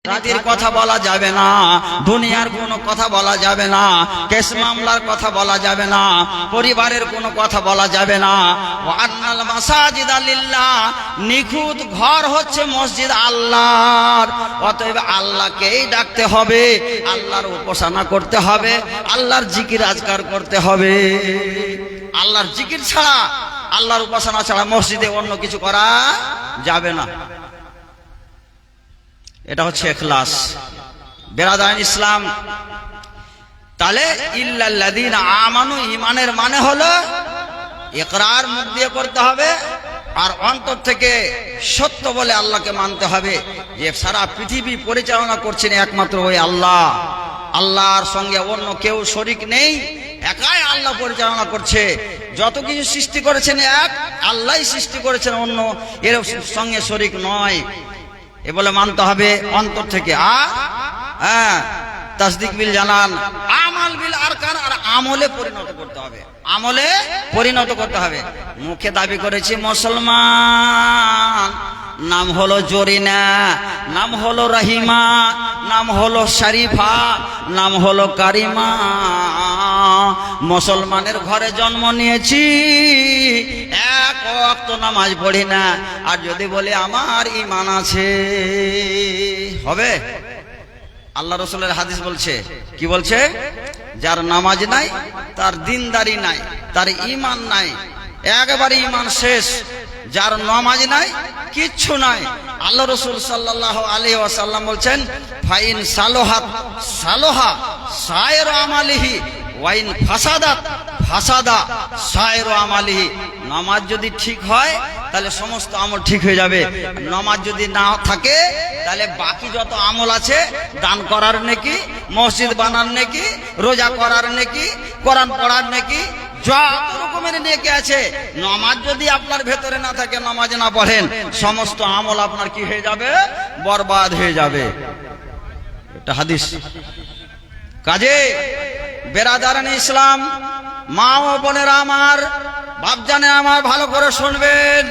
রাতের কথা বলা যাবে না, দুনিয়ার কোনো কথা বলা যাবে না, কেস মামলার কথা বলা যাবে না, পরিবারের কোনো কথা বলা যাবে না। ওয়া আন্নাল মাসাজিদা লিল্লাহ, নিখুঁত ঘর হচ্ছে মসজিদ আল্লাহর। অতএব আল্লাহকেই ডাকতে হবে, আল্লাহর উপাসনা করতে হবে, আল্লাহর জিকির আজকার করতে হবে। আল্লাহর জিকির ছাড়া, আল্লাহর উপাসনা ছাড়া মসজিদে অন্য কিছু করা যাবে না। এটা হচ্ছে ইখলাস। বেরাদার ইসলাম, তাহলে ইল্লাল্লাযীনা আমানু, ঈমানের মানে হলো ইকরার মুখ দিয়ে করতে হবে আর অন্তর থেকে সত্য বলে আল্লাহকে মানতে হবে যে সারা পৃথিবী পরিচালনা করছেন একমাত্র ওই আল্লাহ। আল্লাহর সঙ্গে অন্য কেউ শরীক নেই, একাই আল্লাহ পরিচালনা করছে। যত কিছু সৃষ্টি করেছেন এক আল্লাহই সৃষ্টি করেছেন, অন্য এর সঙ্গে শরীক নয়। এ বলে মানতে হবে অন্তর থেকে। আর তাসদিক বিল জানান, আমাল বিল আরকান, আর আমলে পরিণত করতে হবে, আমলে পরিণত করতে হবে। মুখে দাবি করেছি মুসলমান, নাম হলো জরিনা, নাম হলো রহিমা, নাম হলো শরীফা, নাম হলো কারিমা। মুসলমানের ঘরে জন্ম নিয়েছি, এক ওয়াক্ত নামাজ পড়ি না, আর যদি বলি আমার ঈমান আছে, হবে? আল্লাহ রাসূলের হাদিস বলছে, কি বলছে? যার নামাজ নাই, তার দিনদারি নাই, তার ঈমান নাই, একেবারে ঈমান শেষ। যার নামাজ নাই, কিচ্ছু নাই। আল্লাহ রাসূল সাল্লাল্লাহু আলাইহি ওয়াসাল্লাম বলছেন, ফাইন সালোহাত সালোহা সায়রু আমালিহি ওয়াইন ফাসাদাত ফাসাদা সায়রু আমালিহি। নামাজ যদি ঠিক হয় তাহলে সমস্ত আমল ঠিক হয়ে যাবে। নামাজ যদি না থাকে তাহলে বাকি যত আমল আছে, দান করার নেকি, মসজিদ বানার নেকি, রোজা করার নেকি, কোরআন পড়ার নেকি, যত রকমের নেকি আছে, নামাজ যদি আপনার ভেতরে না থাকে, নামাজ না পড়েন, সমস্ত আমল আপনার কি হয়ে যাবে? বরবাদ হয়ে যাবে। এটা হাদিস। কাজে বেরাদারান ইসলাম, মা ও বোনেরা আমার, বাপজানে আমার, ভালো করে শুনবেন।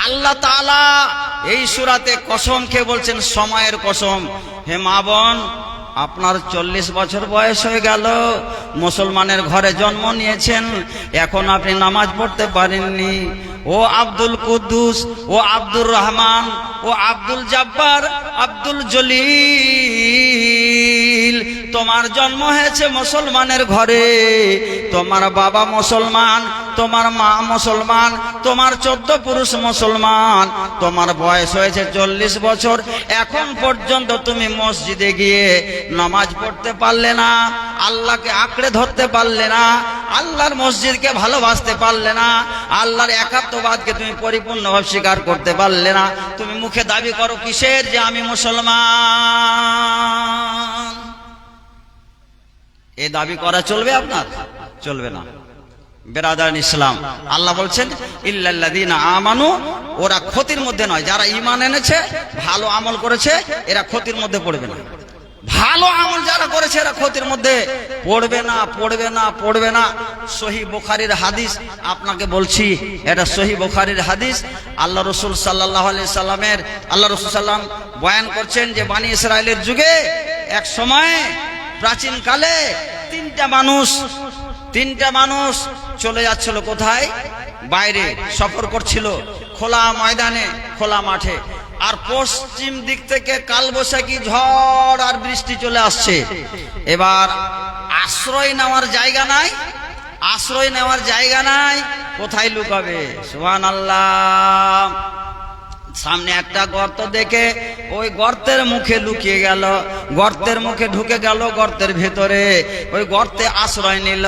আল্লাহ তাআলা এই সূরাতে কসম খেয়ে বলছেন, সময়ের কসম। হে মা বোন, আপনার 40 বছর বয়স হয়ে গেল, মুসলমানের ঘরে জন্ম নিয়েছেন, এখন আপনি নামাজ পড়তে পারেননি। ও আব্দুল কুদ্দুস, ও আব্দুর রহমান, ও আব্দুল জব্বার, আব্দুল জলিল, তোমার জন্ম হয়েছে মুসলমানের ঘরে, তোমার বাবা মুসলমান, তোমার মা মুসলমান, তোমার 14 পুরুষ মুসলমান, তোমার বয়স হয়েছে 40 বছর, এখন পর্যন্ত তুমি মসজিদে গিয়ে নামাজ পড়তে পারলে না, আল্লাহকে আঁকড়ে ধরতে পারলে না, আল্লাহর মসজিদকে ভালোবাসতে পারলে না, আল্লাহর একাত্মবাদকে তুমি পরিপূর্ণভাবে স্বীকার করতে পারলে না। তুমি মুখে দাবি করো কিসের? যে আমি মুসলমান। এই দাবি করা চলবে আপনার? চলবে না। বেরাদারান ইসলাম, আল্লাহ বলছেন ইল্লাল্লাযীনা আমানু, ওরা ক্ষতির মধ্যে নয়। যারা ঈমান এনেছে, ভালো আমল করেছে, এরা ক্ষতির মধ্যে পড়বে না। ভালো আমল যারা করেছে এরা ক্ষতির মধ্যে পড়বে না, পড়বে না, পড়বে না। সহিহ বুখারীর হাদিস আপনাকে বলছি, এটা সহিহ বুখারীর হাদিস। আল্লাহ রাসূল সাল্লাল্লাহু আলাইহি সাল্লামের, আল্লাহ রাসূল সাল্লাম বয়ান করছেন যে বনি ইসরাইলের যুগে এক সময় প্রাচীন কালে তিনটা মানুষ চলে যাচ্ছিল। কোথায়? বাইরে সফর করছিল, খোলা ময়দানে, খোলা মাঠে। আর পশ্চিম দিক থেকে কালবৈশাখী ঝড় আর বৃষ্টি চলে আসছে। এবার আশ্রয় নেওয়ার জায়গা নাই, আশ্রয় নেওয়ার জায়গা নাই, কোথায় লুকাবে? সুবহানাল্লাহ। সামনে একটা গর্ত দেখে ওই গর্তের মুখে লুকিয়ে গেল, গর্তের মুখে ঢুকে গেল, গর্তের ভেতরে ওই গর্তে আশ্রয় নিল।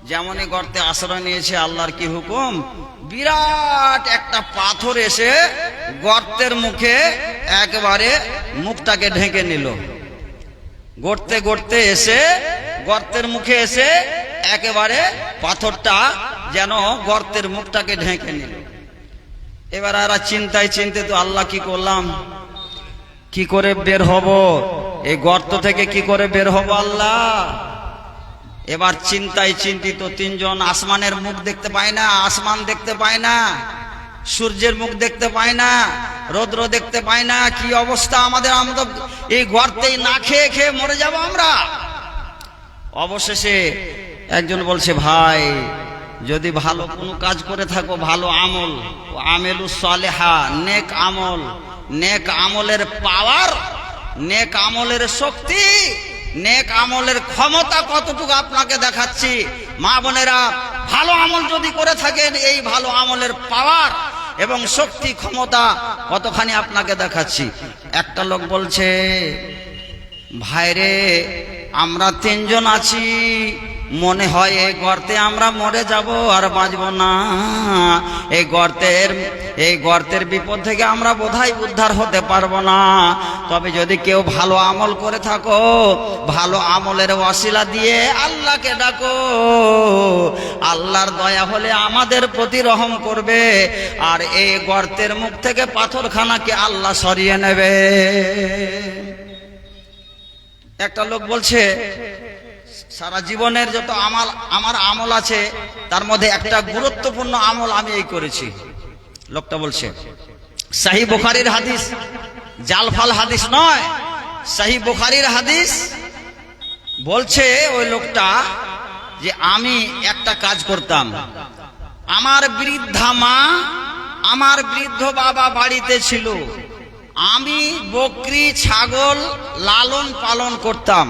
যেমনই গর্তে আশ্রয় নিয়েছে, আল্লাহর কি হুকুম, বিরাট একটা পাথর এসে গর্তের মুখে একেবারে মুখটাকে ঢেকে নিল। গড়তে গড়তে এসে গর্তের মুখে এসে একেবারে পাথরটা যেন গর্তের মুখটাকে ঢেকে নিল। এবার এরা চিন্তায় চিন্তিত, আল্লাহ কি করলাম, কি করে বের হব, এই গর্ত থেকে কি করে বের হব আল্লাহ? এবার চিন্তায় চিন্তিত তিনজন, আসমানের মুখ দেখতে পায় না, আসমান দেখতে পায় না, সূর্যের মুখ দেখতে পাই না, রৌদ্র দেখতে পাই না, কি অবস্থা আমাদের, আমরা এই গর্তেই না খেয়ে খেয়ে মরে যাব আমরা। অবশেষে একজন বলছে, ভাই যদি ভালো কোনো কাজ করে থাকো, ভালো আমল, আমেলু সালেহা, নেক আমল, নেক আমলের পাওয়ার, নেক আমলের শক্তি, নেক আমলের ক্ষমতা কতটুকু আপনাকে দেখাচ্ছি। মা বোনেরা, ভালো আমল যদি করে থাকেন, এই ভালো আমলের পাওয়ার এবং শক্তি ক্ষমতা কতখানি আপনাকে দেখাচ্ছি। একটা লোক বলছে, ভাইরে আমরা তিনজন আছি, মনে হয় এই গর্তে আমরা মরে যাব আর বাঁচব না। এই গর্তের বিপদ থেকে আমরা বোধহয় উদ্ধার হতে পারবো না। তবে যদি কেউ ভালো আমল করে থাকো, ভালো আমলের ওয়াসিলা দিয়ে আল্লাহকে ডাকো, আল্লাহর দয়া হলে আমাদের প্রতি রহম করবে, আর এই গর্তের মুখ থেকে পাথরখানাকে আল্লাহ সরিয়ে নেবে। একটা লোক বলছে, সারা জীবনের যত আমার আমল আছে, তার মধ্যে একটা গুরুত্বপূর্ণ আমল আমি এই করেছি। লোকটা বলছে, সহি বুখারীর হাদিস, জালফাল হাদিস নয়, সহি বুখারীর হাদিস। বলছে ওই লোকটা যে আমি একটা কাজ করতাম, আমার বৃদ্ধা মা, আমার বৃদ্ধ বাবা বাড়িতে ছিল, আমি বকরি ছাগল লালন পালন করতাম,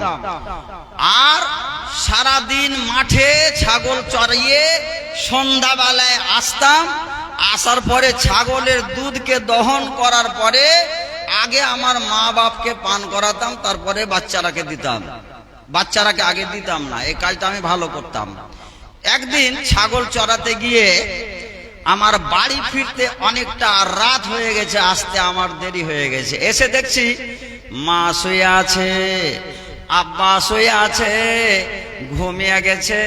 আর সারাদিন মাঠে ছাগল চড়িয়ে সন্ধ্যাবেলায় আসতাম। আসার পরে ছাগলের দুধকে দহন করার পরে আগে আমার মা বাপকে পান করাতাম, তারপরে বাচ্চারাকে দিতাম। বাচ্চারাকে আগে দিতাম না, এই কাজটা আমি ভালো করতাম। একদিন ছাগল চড়াতে গিয়ে আমার বাড়ি ফিরতে অনেকটা রাত হয়ে গেছে, আসতে আমার দেরি হয়ে গেছে। এসে দেখছি মা শুয়ে আছে, আব্বা শুয়ে আছে, ঘুমিয়ে গেছে।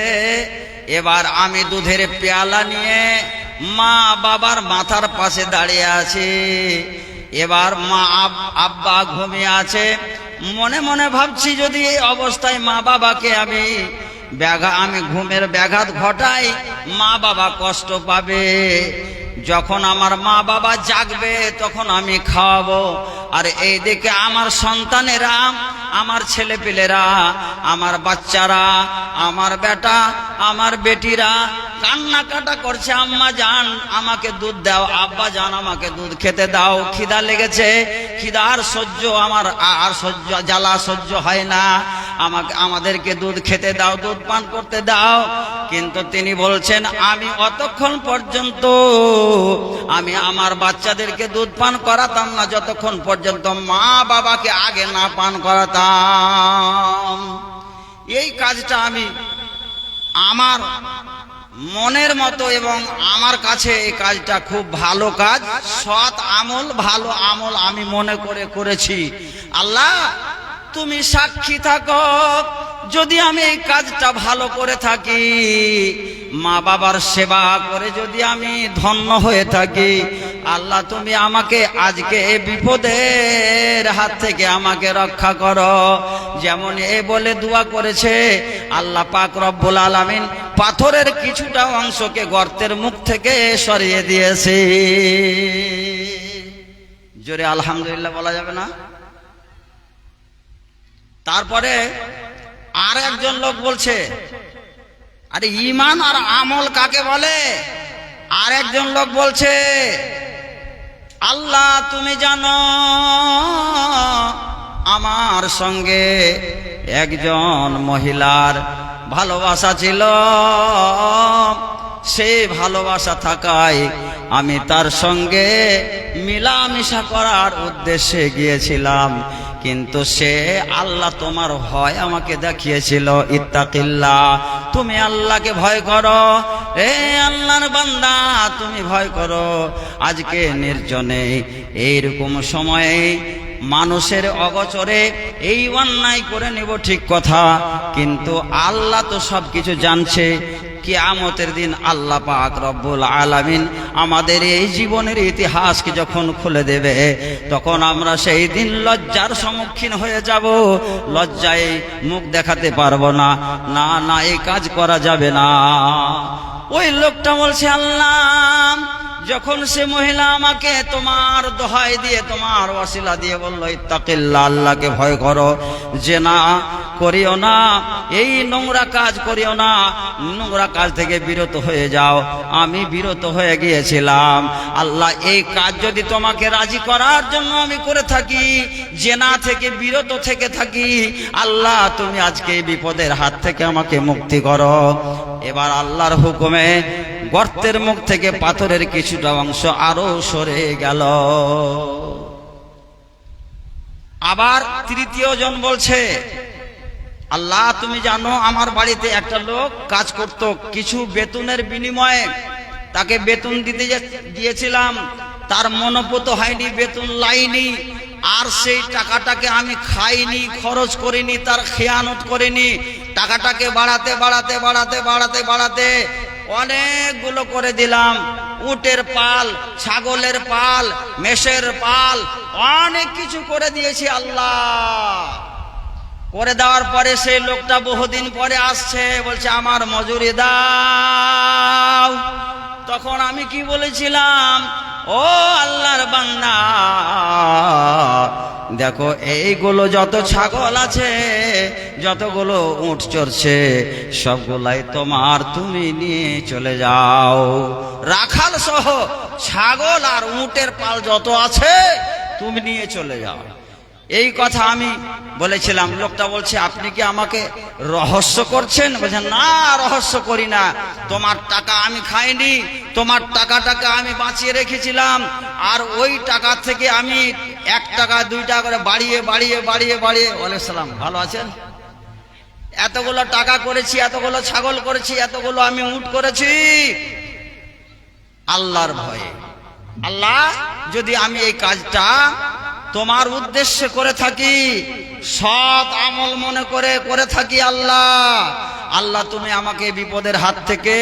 এবার আমি দুধের পেয়ালা নিয়ে মা বাবার মাথার পাশে দাঁড়িয়ে আছি। এবার মা আব্বা ঘুমিয়ে আছে, মনে মনে ভাবছি যদি এই অবস্থায় মা বাবাকে আমি ঘুমের ব্যাঘাত ঘটাই, মা বাবা কষ্ট পাবে। যখন আমার মা বাবা জাগবে তখন আমি খাওয়াবো, আর এইদিকে আমার সন্তানেরা, আমার ছেলেপিলেরা, আমার বাচ্চারা, আমার বেটা, আমার বেটিরা কান্নাকাটা করছে, আম্মা জান আমাকে দুধ দাও, আব্বা জান আমাকে দুধ খেতে দাও, খিদা লেগেছে, খিদার সহ্য আমার আর সহ্য, জ্বালা সহ্য হয় না, আমাদেরকে দুধ খেতে দাও, দুধ পান করতে দাও। কিন্তু তিনি বলছেন, আমি অতক্ষণ পর্যন্ত আমি আমার বাচ্চাদেরকে দুধ পান করাতাম না যতক্ষণ পর্যন্ত মা বাবাকে আগে না পান করাতাম। এই কাজটা আমি আমার মনের মতো, এবং আমার কাছে এই কাজটা খুব ভালো কাজ, সৎ আমল, ভালো আমল আমি মনে করে করেছি। আল্লাহ তুমি সাক্ষী থাকো, যদি আমি এই কাজটা ভালো করে থাকি, মা বাবার সেবা করে যদি আমি ধন্য হয়ে থাকি, আল্লাহ তুমি আমাকে আজকে এই বিপদের হাত থেকে আমাকে রক্ষা করো। যেমন এ বলে দোয়া করেছে, আল্লাহ পাক রব্বুল আলামিন পাথরের কিছুটা অংশকে গর্তের মুখ থেকে সরিয়ে দিয়েছে। জোরে আলহামদুলিল্লাহ বলা যাবে না? তারপরে আর একজন লোক বলছে, আরে ঈমান আর আমল কাকে বলে? আর একজন লোক বলছে, আল্লাহ তুমি জানো আমার সঙ্গে একজন মহিলার ভালোবাসা ছিল, সেই ভালোবাসা থাকায় আমি তার সঙ্গে মিলামিশা করার উদ্দেশ্যে গিয়েছিলাম, কিন্তু সে আল্লাহ তোমার ভয় আমাকে দেখিয়েছিল। ইত্তাকিল্লাহ, তুমি আল্লাহকে ভয় করো, এ আল্লাহর বান্দা তুমি ভয় করো। আজকে নির্জনে এইরকম সময়ে মানুষের অগোচরে এই অন্যায় করে নেব, ঠিক কথা, কিন্তু আল্লাহ তো সবকিছু জানছে। কিয়ামতের দিন আল্লাহ পাক রব্বুল আলামিন আমাদের এই জীবনের ইতিহাসকে যখন খুলে দেবে, তখন আমরা সেই দিন লজ্জার সম্মুখীন হয়ে যাব, লজ্জায় মুখ দেখাতে পারবো না। না না, এই কাজ করা যাবে না। ওই লোকটা বলছে, আল্লাহ যখন সে মহিলা আমাকে তোমার দোহাই দিয়ে তোমার ওয়াসিলা দিয়ে বলল ইত্তাকিল্লাহ, আল্লাহকে ভয় করো, জিনা করিও না, এই নোংরা কাজ করিও না, নোংরা কাজ থেকে বিরত হয়ে যাও, আমি বিরত হয়ে গিয়েছিলাম। আল্লাহ এই কাজ যদি তোমাকে রাজি করার জন্য আমি করে থাকি, জিনা থেকে বিরত থেকে থাকি, আল্লাহ তুমি আজকে এই বিপদের হাত থেকে আমাকে মুক্তি করো। এবার আল্লাহর হুকুমে গর্তের মুখ থেকে পাথরের কিছুটা অংশ আরো সরে গেল। আবার তৃতীয় জন বলছে, আল্লাহ তুমি জানো আমার বাড়িতে একটা লোক কাজ করত, কিছু বেতনের বিনিময়ে তাকে বেতন দিতে দিয়েছিলাম, তার মনোপুত হয়নি, বেতন লাইনি, আর সেই টাকাটাকে আমি খাইনি, খরচ করিনি, তার খেয়ানত করিনি, টাকাটাকে বাড়াতে বাড়াতে বাড়াতে বাড়াতে বাড়াতে অনেকগুলো করে দিলাম, উটের পাল, ছাগলের পাল, মেষের পাল, অনেক কিছু করে দিয়েছি আল্লাহ। করে দেওয়ার পরে সেই লোকটা বহুদিন পরে আসছে, বলছে আমার মজুরি দাও। তখন আমি কি বলেছিলাম, ও আল্লাহর বান্দা, দেখো এইগুলো যত ছাগল আছে, যতগুলো উট চড়ছে, সবগুলাই তোমার, তুমি নিয়ে চলে যাও। রাখাল সহ ছাগল আর উটের পাল যত আছে তুমি নিয়ে চলে যাও। এই কথা আমি বলেছিলাম। লোকটা বলছে আপনি কি আমাকে রহস্য করছেন? বলছেন না, রহস্য করি না, তোমার টাকা আমি খাইনি, তোমার টাকাটাকে আমি বাঁচিয়ে রেখেছিলাম, আর ওই টাকা থেকে আমি 1 টাকা 2 টাকা করে বাড়িয়ে বাড়িয়ে বাড়িয়ে বাড়িয়ে, ওয়ালাইকুম সালাম, ভালো আছেন, এতগুলো টাকা করেছি, এতগুলো ছাগল করেছি, এতগুলো আমি উট করেছি আল্লাহর ভয়ে। আল্লাহ যদি আমি এই কাজটা তোমার উদ্দেশ্যে করে থাকি, সৎ আমল মনে করে করে থাকি, আল্লাহ তুমি আমাকে বিপদের হাত থেকে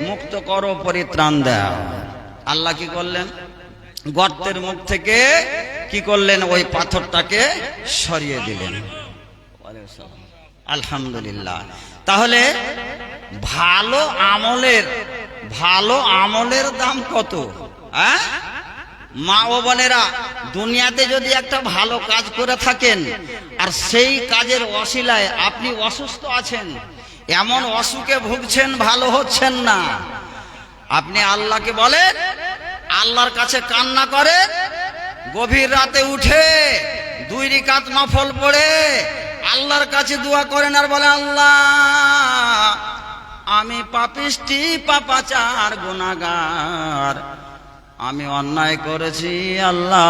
মুক্ত করো, পরিত্রাণ দাও। আল্লাহ কি করলেন? গর্তের মুখ থেকে কি করলেন? ওই পাথরটাকে সরিয়ে দিলেন। আলহামদুলিল্লাহ। তাহলে ভালো আমলের দাম কত? হ্যাঁ মা ও বোনেরা, দুনিয়াতে যদি একটা ভালো কাজ করে থাকেন আর সেই কাজের ওসিলায় আপনি অসুস্থ আছেন, এমন অসুখে ভুগছেন, ভালো হচ্ছেন না, আপনি আল্লাহকে বলেন, আল্লাহর কাছে কান্না করে, গভীর রাতে উঠে 2 রাকাত নফল পড়ে আল্লাহর কাছে দোয়া করেন আর বলেন, আল্লাহ আমি পাপিষ্টি, পাপাচার, গুনাহগার, আমি অন্যায় করেছি, আল্লাহ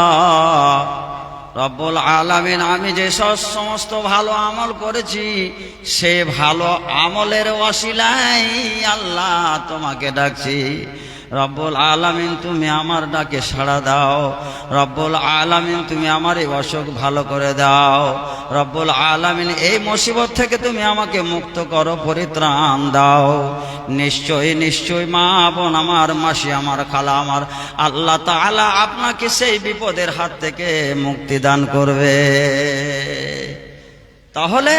রব্বুল আলামিন আমি যে সমস্ত ভালো আমল করেছি, সে ভালো আমলের ওসিলায় আল্লাহ তোমাকে ডাকছি। রব্বুল আলামিন তুমি আমার ডাকে সাড়া দাও, রব্বুল আলামিন তুমি আমার এই অসুখ ভালো করে দাও, রব্বুল আলামিন এই মুসিবত থেকে তুমি আমাকে মুক্ত করো, পরিত্রাণ দাও। নিশ্চয় নিশ্চয় মা বোন আমার, মাসি আমার, খালা আমার, আল্লাহ তাআলা আপনাকে সেই বিপদের হাত থেকে মুক্তি দান করবে। তাহলে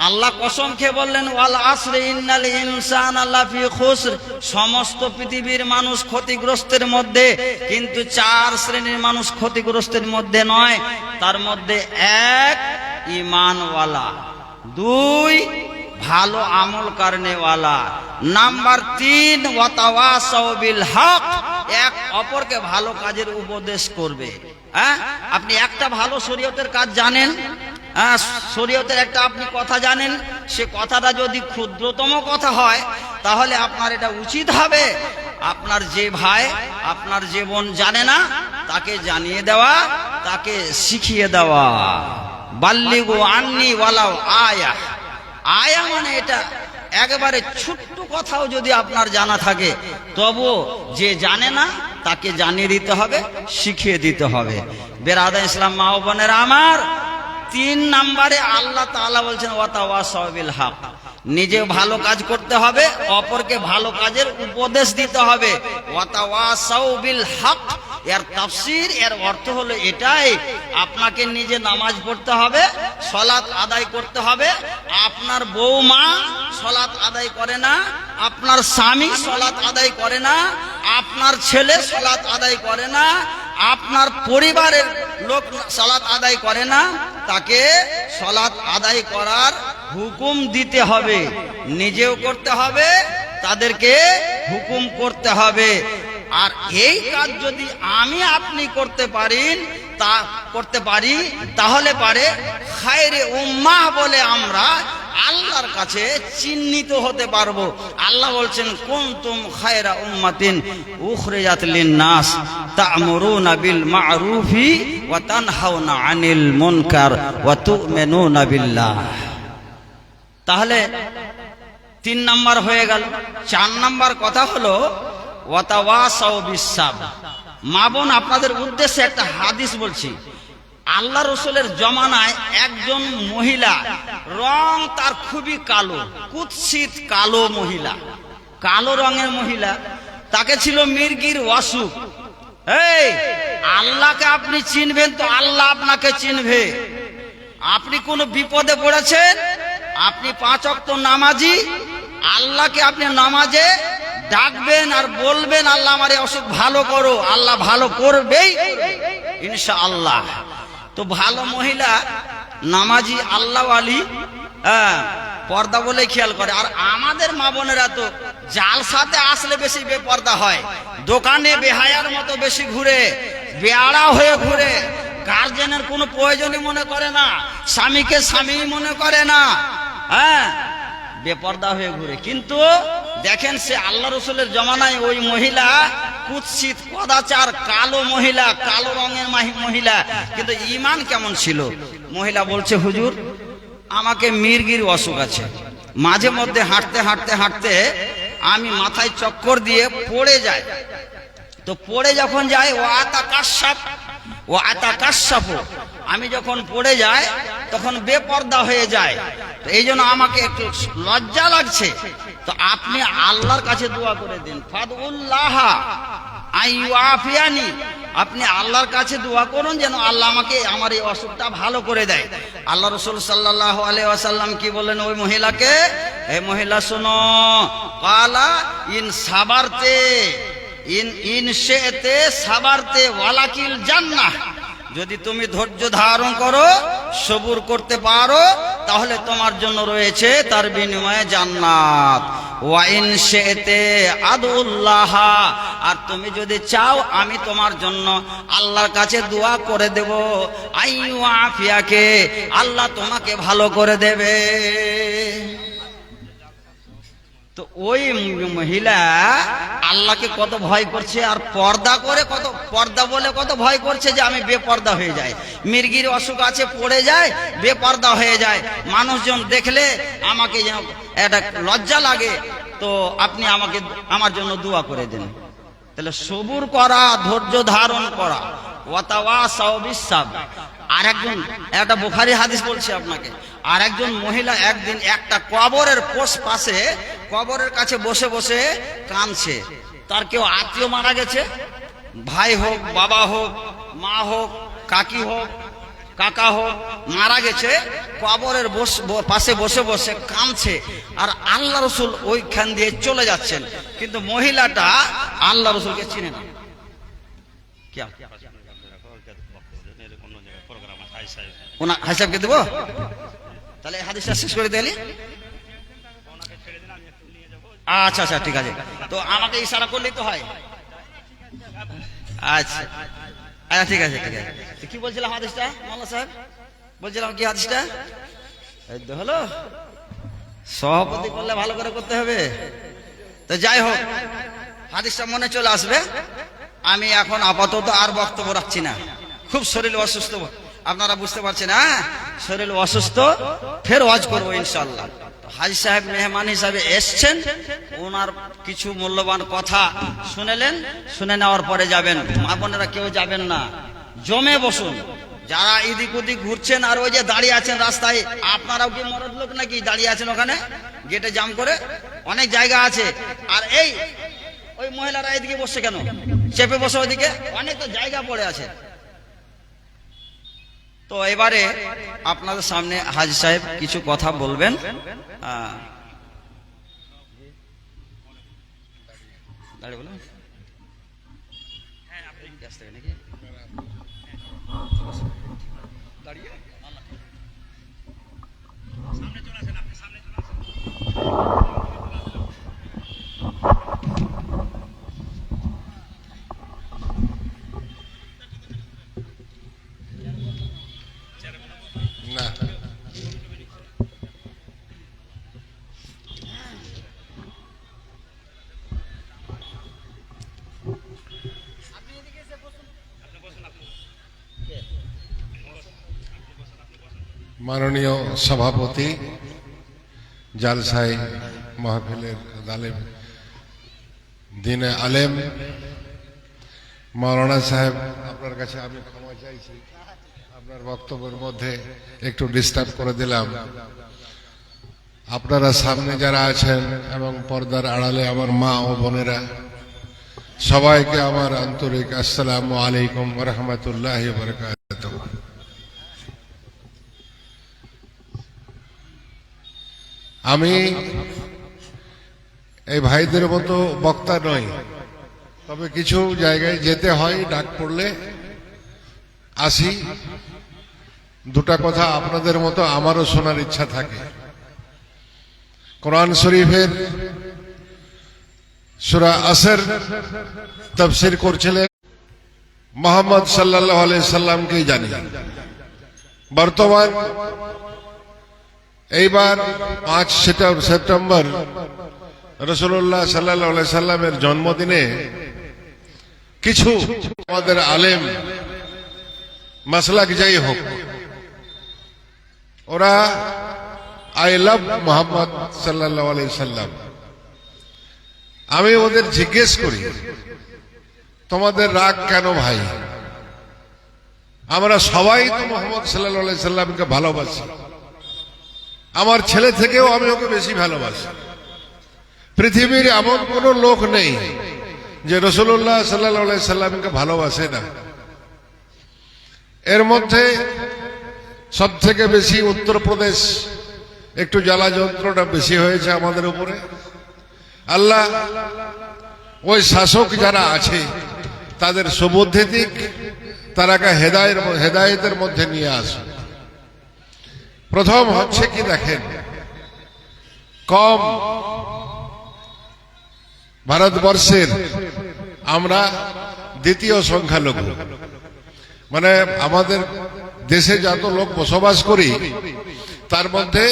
আল্লাহ কসম খেয়ে বললেন, ওয়াল আসরি ইন্নাল ইনসানা লাফি খুসর, সমস্ত পৃথিবীর মানুষ ক্ষতিগ্রস্তের মধ্যে, কিন্তু 4 শ্রেণীর মানুষ ক্ষতিগ্রস্তের মধ্যে নয়। তার মধ্যে 1 ঈমানওয়ালা, 2 ভালো আমল করনেওয়ালা, নাম্বার 3 ওয়াতাওয়াসাউ বিল হক, এক অপরকে ভালো কাজের উপদেশ করবে। হ্যাঁ, আপনি একটা ভালো শরীয়তের কাজ জানেন, শরীয়তের একটা আপনি কথা জানেন, সে কথাটা যদি ক্ষুদ্রতম কথা হয়, তাহলে আপনার এটা উচিত হবে আপনার যে ভাই, আপনার যে বোন জানে না, তাকে জানিয়ে দেওয়া, তাকে শিখিয়ে দেওয়া। বাল্লিগু আন্নি ওয়ালাউ আয়া, আয়া মানে এটা একেবারে ছোট্ট কথাও যদি আপনার জানা থাকে, তবু যে জানে না তাকে জানিয়ে দিতে হবে, শিখিয়ে দিতে হবে। বেরাদা ইসলাম মা ও বোনেরা আমার, 3 নম্বরে আল্লাহ তাআলা বলছেন ওয়াতাওয়াসাউ বিল হক, নিজে ভালো কাজ করতে হবে, অপরকে ভালো কাজের উপদেশ দিতে হবে। ওয়াতাওয়াসাউ বিল হক, এর তাফসীর, এর অর্থ হলো এটাই, আপনাকে নিজে নামাজ পড়তে হবে, সালাত আদায় করতে হবে। আপনার বৌমা সালাত আদায় করে না, আপনার স্বামী সালাত আদায় করে না, আপনার ছেলে সালাত আদায় করে না, আপনার পরিবারের লোক সালাত আদায় করে না, তাকে সালাত আদায় করার হুকুম দিতে হবে, নিজেও করতে হবে, তাদেরকে হুকুম করতে হবে। আর এই কাজ যদি আমি আপনি করতে পারি তাহলে পারে খায়রে উম্মাহ বলে আমরা আল্লাহর কাছে চিহ্নিত হতে পারবো। আল্লাহ বলছেন, কুনতুম খায়রা উম্মাতিন উখরিজাত লিন-নাস তা'মুরুনা বিল মা'রুফি ওয়া তানহাউনা আনিল মুনকার ওয়া তু'মিনুনা বিল্লাহ। তাহলে 3 নাম্বার হয়ে গেল। 4 নাম্বার কথা হলো ওয়াতাওয়াসাউ বিস-সাবর। মা বোন, আপনাদের উদ্দেশ্যে একটা হাদিস বলছি। আল্লাহ রসুলের জমানায় একজন মহিলা, রং তার খুবই কালো, কুৎসিত কালো মহিলা, কালো রঙের মহিলা, তাকে ছিল মির্গির অসুখ। এই আল্লাহকে আপনি চিনবেন তো আল্লাহ আপনাকে চিনবে। আপনি কোন বিপদে পড়েছেন, আপনি 5 ওয়াক্ত নামাজি, আল্লাহকে আপনি নামাজে ডাকবেন আর বলবেন, আল্লাহ আমার এই অসুখ ভালো করো, আল্লাহ ভালো করবেই ইনশাআল্লাহ। তো ভালো মহিলা, নামাজি, আল্লাহওয়ালি, পর্দা বলে খেয়াল করে। আর আমাদের মা বোনেরা তো জালসাতে আসলে বেশি বেপর্দা হয়, দোকানে বেহায়ার মতো বেশি ঘুরে, বেয়াড়া হয়ে ঘুরে, গার্জেনের কোনো প্রয়োজনই মনে করে না, স্বামীকে স্বামী মনে করে না, বেপর্দা হয়ে ঘুরে। কিন্তু দেখেন, সে আল্লাহ রসুলের জমানায় ওই মহিলা কুৎসিত কদাচার, কালো মহিলা, কালো রঙের মহিলা, কিন্তু ঈমান কেমন ছিল। মহিলা বলছে, হুজুর আমাকে মির্গির অসুখ আছে, মাঝে মধ্যে হাঁটতে হাঁটতে হাঁটতে আমি মাথায় চক্কর দিয়ে পড়ে যাই। তো পড়ে যখন যায়, ও আতাকাশাফ, আমি যখন পড়ে যাই তখন বেপর্দা হয়ে যায়। তো এই জন্য আমাকে একটু লজ্জা লাগছে। তো আপনি আল্লাহর কাছে দোয়া করে দিন, ফাদউল্লাহ আইয়াফিয়ানি, আপনি আল্লাহর কাছে দোয়া করুন যেন আল্লাহ আমাকে আমার এই অসুখটা ভালো করে দেয়। আল্লাহ রাসূল সাল্লাল্লাহু আলাইহি ওয়াসাল্লাম কি বলেন ওই মহিলাকে, এই মহিলা শোনো, ক্বালা ইন সাবারতে ইন শি'তে সাবারতে ওয়ালাকিল জান্নাহ, যদি তুমি ধৈর্য ধারণ করো, সবুর করতে পারো, তাহলে তোমার জন্য রয়েছে তার বিনিময়ে জান্নাত। ওয়া ইন শি'তে আদুল্লাহ, আর তুমি যদি চাও আমি তোমার জন্য আল্লাহর কাছে দোয়া করে দেব, আইয়াফিয়াকে, আল্লাহ তোমাকে ভালো করে দেবে। তো ওই মহিলা আল্লাহকে কত ভয় করছে, আর পর্দা করে কত, পর্দা বলে কত ভয় করছে যে আমি বেপর্দা হয়ে যাই, মির্গির অসুখ আছে, পড়ে যায়, বেপর্দা হয়ে যায়, মানুষজন দেখলে আমাকে যেন একটা লজ্জা লাগে। তো আপনি আমাকে আমার জন্য দোয়া করে দেন। তাহলে সবুর করা, ধৈর্য ধারণ করা, ওয়াতাওয়াসাউ বিস-সাবর। আর একজন, একটা বুখারী হাদিস বলছি আপনাকে, আর একজন মহিলা একদিন একটা কবরের পাশে, কবরের কাছে বসে বসে কাঁদছে। তার কেউ আত্মীয় মারা গেছে, ভাই হোক, বাবা হোক, মা হোক, কাকি হোক, কাকা হোক, মারা গেছে, কবরের পাশে বসে বসে কাঁদছে। আর আল্লাহ রসুল ওইখান দিয়ে চলে যাচ্ছেন, কিন্তু মহিলাটা আল্লাহ রসুলকে চিনে না। ওনা হাই সাহেবকে দেবো, তাহলে হাদিসটা শেষ করে দিলি। আচ্ছা আচ্ছা, ঠিক আছে। তো আমাকে ইশারা করলেই তো হয়। আচ্ছা আচ্ছা, ঠিক আছে ঠিক আছে। কি বলছিলাম হাদিসটা মাওলানা সাহেব? বলছিলাম কি হাদিসটা? এই তো হলো, সভাপতি করলে ভালো করে করতে হবে। তো যাই হোক, হাদিসটা মনে চলে আসবে। আমি এখন আপাতত আর বক্তব্য রাখছি না, খুব শরীর অসুস্থ, আপনারা বুঝতে পারছেন। শরীর অসুস্থ, ফের ওয়াজ করবো ইনশাআল্লাহ। হাজী সাহেব মেহমান হিসাবে এসছেন, ওনার কিছু মূল্যবান কথা শুনেলেন, শুনে নেওয়ার পরে যাবেন। মা বোনেরা কেউ যাবেন না, জমে বসুন। যারা এদিক ওদিক ঘুরছেন আর ওই যে দাঁড়িয়ে আছেন রাস্তায়, আপনারাও কি মরদ লোক নাকি দাঁড়িয়ে আছেন ওখানে গেটে জাম করে? অনেক জায়গা আছে। আর এই ওই মহিলারা এদিকে বসছে কেন? চেপে বসো ওইদিকে, অনেক তো জায়গা পড়ে আছে। তো এবারে আপনাদের সামনে হাজী সাহেব কিছু কথা বলবেন। দাঁড়িয়ে বলুন। মাননীয় সভাপতি, জালসাই মাহফিলের আলেম দিনে আলেম মাওলানা সাহেব, আপনার কাছে আমি ক্ষমা চাইছি, আপনার বক্তব্যের মধ্যে একটু ডিস্টার্ব করে দিলাম। আপনারা সামনে যারা আছেন এবং পর্দার আড়ালে আমার মা ও বোনেরা, সবাইকে আমার আন্তরিক আসসালামু আলাইকুম ওয়া রাহমাতুল্লাহি ওয়া বারাকাতুহু। আমি এই ভাইদের মতো বক্তা নই, তবে কিছু জায়গায় যেতে হয়, ডাক পড়লে আসি। দুটা কথা আপনাদের মতো আমারও শোনার ইচ্ছা থাকে। কোরআন শরীফের সূরা আসর তাফসীর করছিলেন মুহাম্মদ সাল্লাল্লাহু আলাইহি সাল্লামকেই জানি। বর্তমান এইবার 5 সেপ্টেম্বর রাসূলুল্লাহ সাল্লাল্লাহু আলাইহি সাল্লামের জন্মদিনে কিছু আমাদের আলেম মাসলাক যাই হোক, ওরা আই লাভ মুহাম্মদ সাল্লাল্লাহু আলাইহি সাল্লাম। আমি ওদের জিজ্ঞেস করি, তোমাদের রাগ কেন ভাই? আমরা সবাই তো মুহাম্মদ সাল্লাল্লাহু আলাইহি সাল্লামকে ভালোবাসি। আমার ছেলে থেকেও আমি ওকে বেশি ভালোবাসি। পৃথিবীর এমন কোন লোক নেই যে রাসূলুল্লাহ সাল্লাল্লাহু আলাইহি সাল্লামকে ভালোবাসে না। এর মধ্যে সবথেকে বেশি উত্তরপ্রদেশ একটু জ্বালা যন্ত্রটা বেশি হয়েছে আমাদের উপরে। আল্লাহ ওই শাসক যারা আছে তাদের সুবুদ্ধি দিক, তারাকে হেদায়েতের মধ্যে নিয়ে আসে। প্রথম হচ্ছে কি দেখেন, কম ভারতবর্ষের আমরা দ্বিতীয় সংখ্যালঘু, মানে আমাদের দেশে যত লোক বসবাস করি তার মধ্যে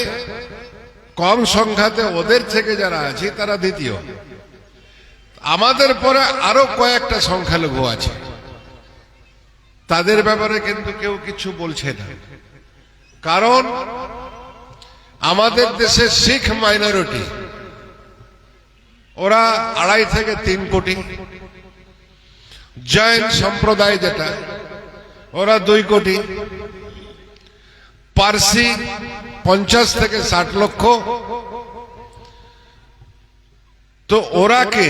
কম সংখ্যাতে ওদের থেকে যারা আছে তারা দ্বিতীয়। আমাদের পরে আরো কয়েকটা সংখ্যালঘু আছে, তাদের ব্যাপারে কিন্তু কেউ কিছু বলছে না। কারণ আমাদের দেশে শিখ মাইনরিটি ওরা 2.5 থেকে 3 কোটি, জৈন সম্প্রদায় যেটা ওরা 2 কোটি, পারসি 50 থেকে 60 লক্ষ। তো ওরা কে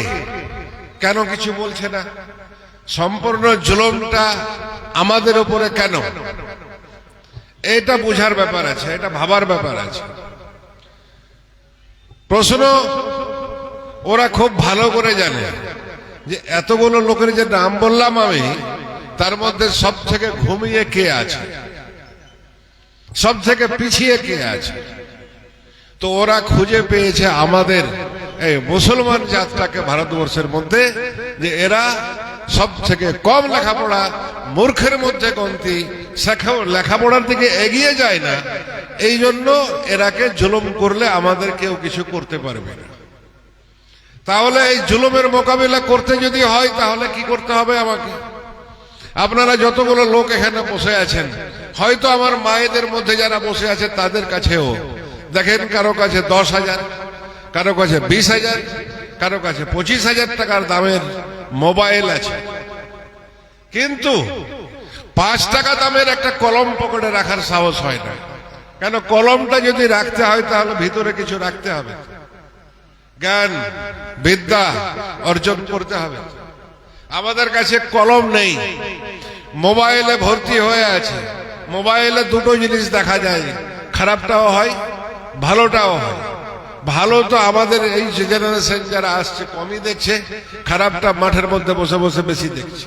কেন কিছু বলছে না? সম্পূর্ণ জুলুমটা আমাদের উপরে কেন? এটা বোঝার ব্যাপার আছে, এটা ভাবার ব্যাপার আছে। প্রশ্ন ওরা খুব ভালো করে জানে যে এতগুলো লোকের যে নাম বললাম আমি, তার মধ্যে সব থেকে ঘুমিয়ে কে আছে, সব থেকে পিছিয়ে কে আছে। তো ওরা খুঁজে পেয়েছে আমাদের এই মুসলমান জাতটাকে ভারতবর্ষের মধ্যে, যে এরা সব থেকে কম লেখাপড়া, মূর্খের মধ্যে গন্তি, লেখাপড়ার দিকে এগিয়ে যায় না। এই জন্য এরাকে জুলুম করলে আমাদের কেউ কিছু করতে পারবে না। তাহলে এই জুলুমের মোকাবিলা করতে যদি হয় তাহলে কি করতে হবে আমাকে? আপনারা যতগুলো লোক এখানে বসে আছেন, হয়তো আমার মায়েদের মধ্যে যারা বসে আছে তাদের কাছেও দেখেন, কারো কাছে 10,000, কারো কাছে 20,000, কারো কাছে 25,000 টাকার দামের মোবাইল আছে, কিন্তু 5 টাকা দামের একটা কলম পকেটে রাখার সাহস হয় না। কেন? কলমটা যদি রাখতে হয় তাহলে ভিতরে কিছু রাখতে হবে, জ্ঞান বিদ্যা অর্জন করতে হবে। আমাদের কাছে কলম নেই, মোবাইলে ভর্তি হয়ে আছে। মোবাইলে দুটো জিনিস দেখা যায়, খারাপটাও হয় ভালোটাও হয়। ভালো তো আমাদের এই জেনারেশন যারা আসছে কমই দেখছে, খারাপটা মাঠের মধ্যে বসে বসে বেশি দেখছে।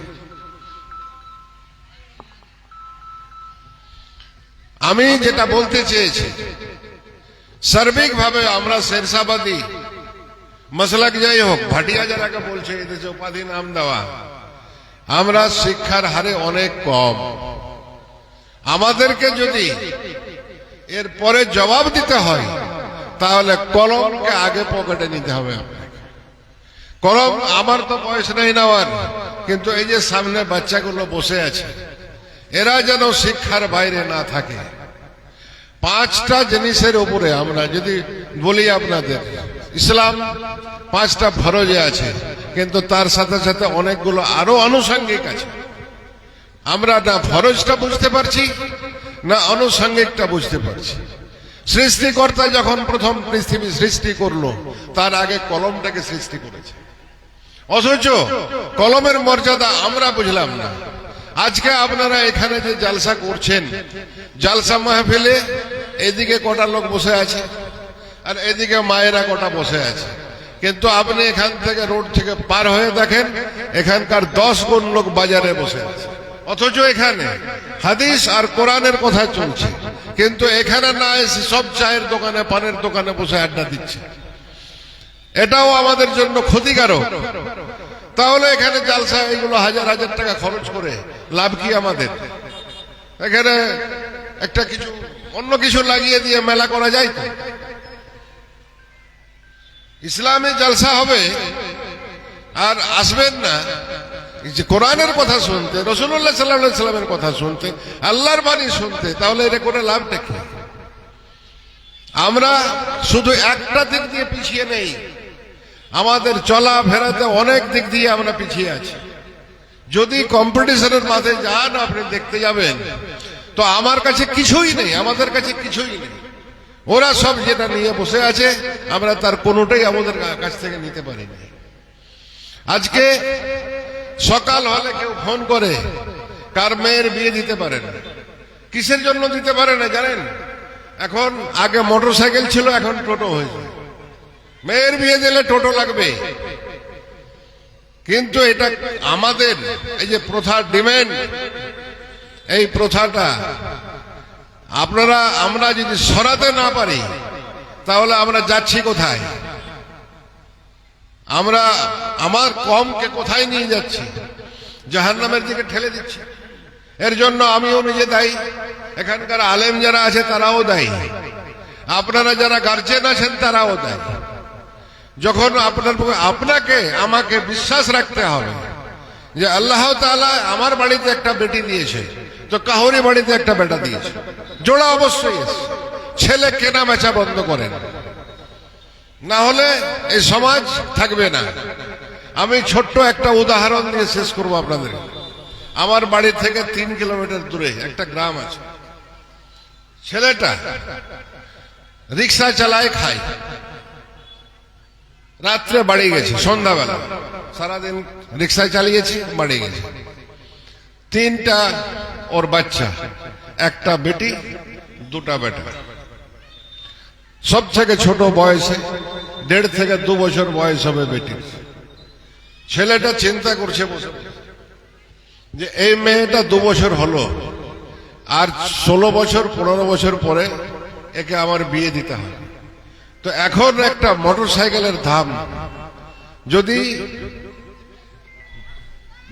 আমি যেটা বলতে চেয়েছি, সার্বিকভাবে আমরা শেরশাবাদী মসলাক যাই হোক, ভাটিয়া যারাকে বলছে এদেশে উপাধি নাম দেওয়া, আমরা শিক্ষার হারে অনেক কম। আমাদেরকে যদি এর পরে জবাব দিতে হয় তাহলে কলমকে আগে পকেটে নিতে হবে আপনাকে। কলম আমার তো বয়স নেই নেওয়ার, কিন্তু এই যে সামনে বাচ্চাগুলো বসে আছে, এরা যেন শিক্ষার বাইরে না থাকে। 5টা জিনিসের উপরে আমরা যদি বলি আপনাদের, ইসলাম 5টা ফরজে আছে, কিন্তু তার সাথে সাথে অনেকগুলো আরো আনুষঙ্গিক আছে। আমরা না ফরজটা বুঝতে পারছি, না আনুষঙ্গিকটা বুঝতে পারছি। সৃষ্টিকর্তা যখন প্রথম পৃথিবী সৃষ্টি করলো, তার আগে কলমটাকে সৃষ্টি করেছে, অথচ কলমের মর্যাদা আমরা বুঝলাম না। আজকে আপনারা এখানে যে জালসা করছেন, জালসা মাহফিলে এদিকে কটা লোক বসে আছে আর এদিকে মায়েরা কটা বসে আছে, কিন্তু আপনি এখান থেকে রোড থেকে পার হয়ে দেখেন এখানকার 10 গুণ লোক বাজারে বসে আছে। অথচ এখানে হাদিস আর কোরআনের কথা চলছে, কিন্তু এখানে না এসে সব চায়ের দোকানে পানের দোকানে বসে আড্ডা দিচ্ছে। এটাও আমাদের জন্য ক্ষতিকারক। তাহলে এখানে জালসা এগুলো হাজার হাজার টাকা খরচ করে লাভ কি আমাদের? এখানে একটা কিছু অন্য কিছু লাগিয়ে দিয়ে মেলা করা যায় তো। ইসলামে জালসা হবে আর আসবেন না যে কোরআনের কথা শুনতে, রাসূলুল্লাহ সাল্লাল্লাহু আলাইহি সাল্লামের কথা শুনতে, আল্লাহর বাণী শুনতে, তাহলে এটা করে লাভটা কি? আমরা শুধু একটা দিক দিয়ে পিছিয়ে নেই, আমাদের চলা ফেরাতে অনেক দিক দিয়ে আমরা পিছিয়ে আছি। যদি কম্পিটিশনের মাঝে যান, আপনি দেখতে যাবেন তো আমার কাছে কিছুই নেই, আমাদের কাছে কিছুই নেই। ওরা সব যেটা নিয়ে বসে আছে, আমরা তার কোনোটাই আমাদের কাছ থেকে নিতে পারিনি। আজকে সকাল হলে কেউ ফোন করে কার মেয়ের বিয়ে দিতে পারে না। কিসের জন্য দিতে পারে না জানেন? এখন আগে মোটরসাইকেল ছিল, এখন টোটো হয়েছে। মেয়ের বিয়ে দিলে টোটো লাগবে, কিন্তু এটা আমাদের এই যে প্রথার ডিমান্ড, এই প্রথাটা আমরা যদি সরাতে না পারি তাহলে আমরা যাচ্ছি কোথায়? আমরা আমার কমকে কোথায় নিয়ে যাচ্ছি? জাহান্নামের দিকে ঠেলে দিচ্ছি। এর জন্য আমিও নিজে দায়ী, এখানকার আলেম যারা আছে তারাও দায়ী, আপনারা যারা গার্জেন আছেন তারাও দায়ী। যখন আপনাকে আমাকে বিশ্বাস রাখতে হবে যে আল্লাহ তাআলা আমার বাড়িতে একটা বেটি দিয়েছে, তো কাহরি বাড়িতে একটা বেটা দিয়েছে, জোড়া অবশ্যই আছে। ছেলে কেনা বেচা বন্ধ করেন, না হলে এই সমাজ থাকবে না। আমি ছোট্ট একটা উদাহরণ দিয়ে শেষ করবো আপনাদের। আমার বাড়ি থেকে 3 কিলোমিটার দূরে একটা গ্রাম আছে। ছেলেটা রিক্সা চালায়, খায়, রাত্রে বাড়ি গেছে, সন্ধ্যাবেলা সারাদিন রিক্সায় চালিয়েছে, বাড়ি গেছে। 3টা ওর বাচ্চা, একটা বেটি 2টা বেটা। সব থেকে ছোট বয়সে 1.5 থেকে 2 বছর বয়স হবে বেটির। ছেলেটা চিন্তা করছে বসে যে এই মেয়েটা 2 বছর হলো, আর 16 বছর 15 বছর পরে একে আমার বিয়ে দিতে হবে। তো এখন একটা মোটর সাইকেলের দাম যদি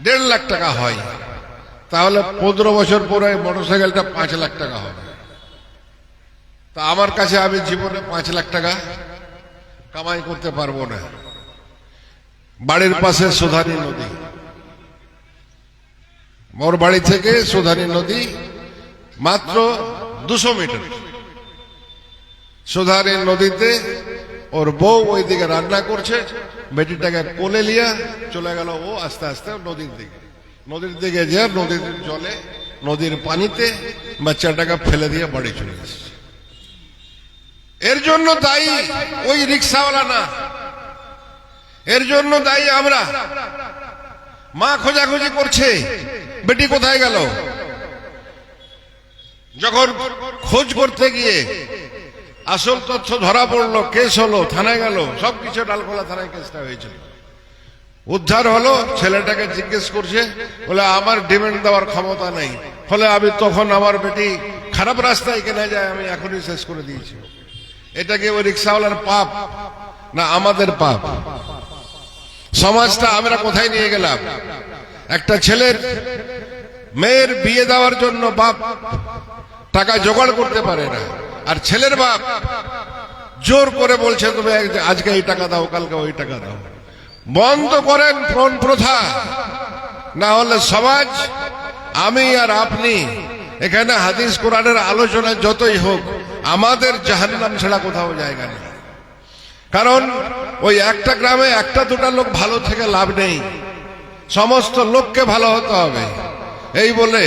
1.5 লাখ টাকা হয়, তাহলে 15 বছর পরে মোটর সাইকেলটা 5 লাখ টাকা হবে। তা আমার কাছে আমি জীবনে 5 লাখ টাকা কামাই করতে পারবো না। বাড়ির পাশে সুধানী নদী, ওর বাড়ি থেকে সুধানী নদী মাত্র 200 মিটার। সুধানী নদীতে ওর বউ ওইদিকে রান্না করছে, বেটিটাকে কোলে লিয়া চলে গেল ও আস্তে আস্তে নদীর দিকে যে নদীর জলে, নদীর পানিতে বাচ্চাটাকে ফেলে দিয়ে বাড়ি চলে গেছে। এর জন্য দায়ী ওই রিক্সাওয়ালা না, এর জন্য দায়ী আমরা। মা খোঁজাখুঁজি করছে বেটি কোথায় গেল। যখন খোঁজ করতে গিয়ে আসল তথ্য ধরা পড়লো, কেস হলো, থানায় গেল, সবকিছু ডালখোলা থানায় কেসটা হয়েছিল। উদ্ধার হলো, ছেলেটাকে জিজ্ঞেস করছে, বলে আমার ডিমান্ড দেওয়ার ক্ষমতা নেই। ফলে আমি তখন আমার বেটি খারাপ রাস্তায় কেনা যায় আমি এখনই শেষ করে দিয়েছি। এটা কি ওই রিক্সাওয়ালার পাপ না আমাদের পাপ? সমাজটা আমরা কোথায় নিয়ে গেলাম? একটা ছেলের মেয়ের বিয়ে দেওয়ার জন্য বাপ টাকা জোগাড় করতে পারে না, আর ছেলের বাপ জোর করে বলছে তুমি আজকে এই টাকা দাও, কালকে ওই টাকা দাও। বন্ধ করেন পণ প্রথা, না হলে সমাজ, আমি আর আপনি এখানে হাদিস কোরআনের আলোচনা যতই হোক, আমাদের জাহান্নাম ছাড়া কোথাও জায়গা নেই। কারণ ওই একটা গ্রামে একটা দুটা লোক ভালো থেকে লাভ নেই, সমস্ত লোককে ভালো হতে হবে। এই বলে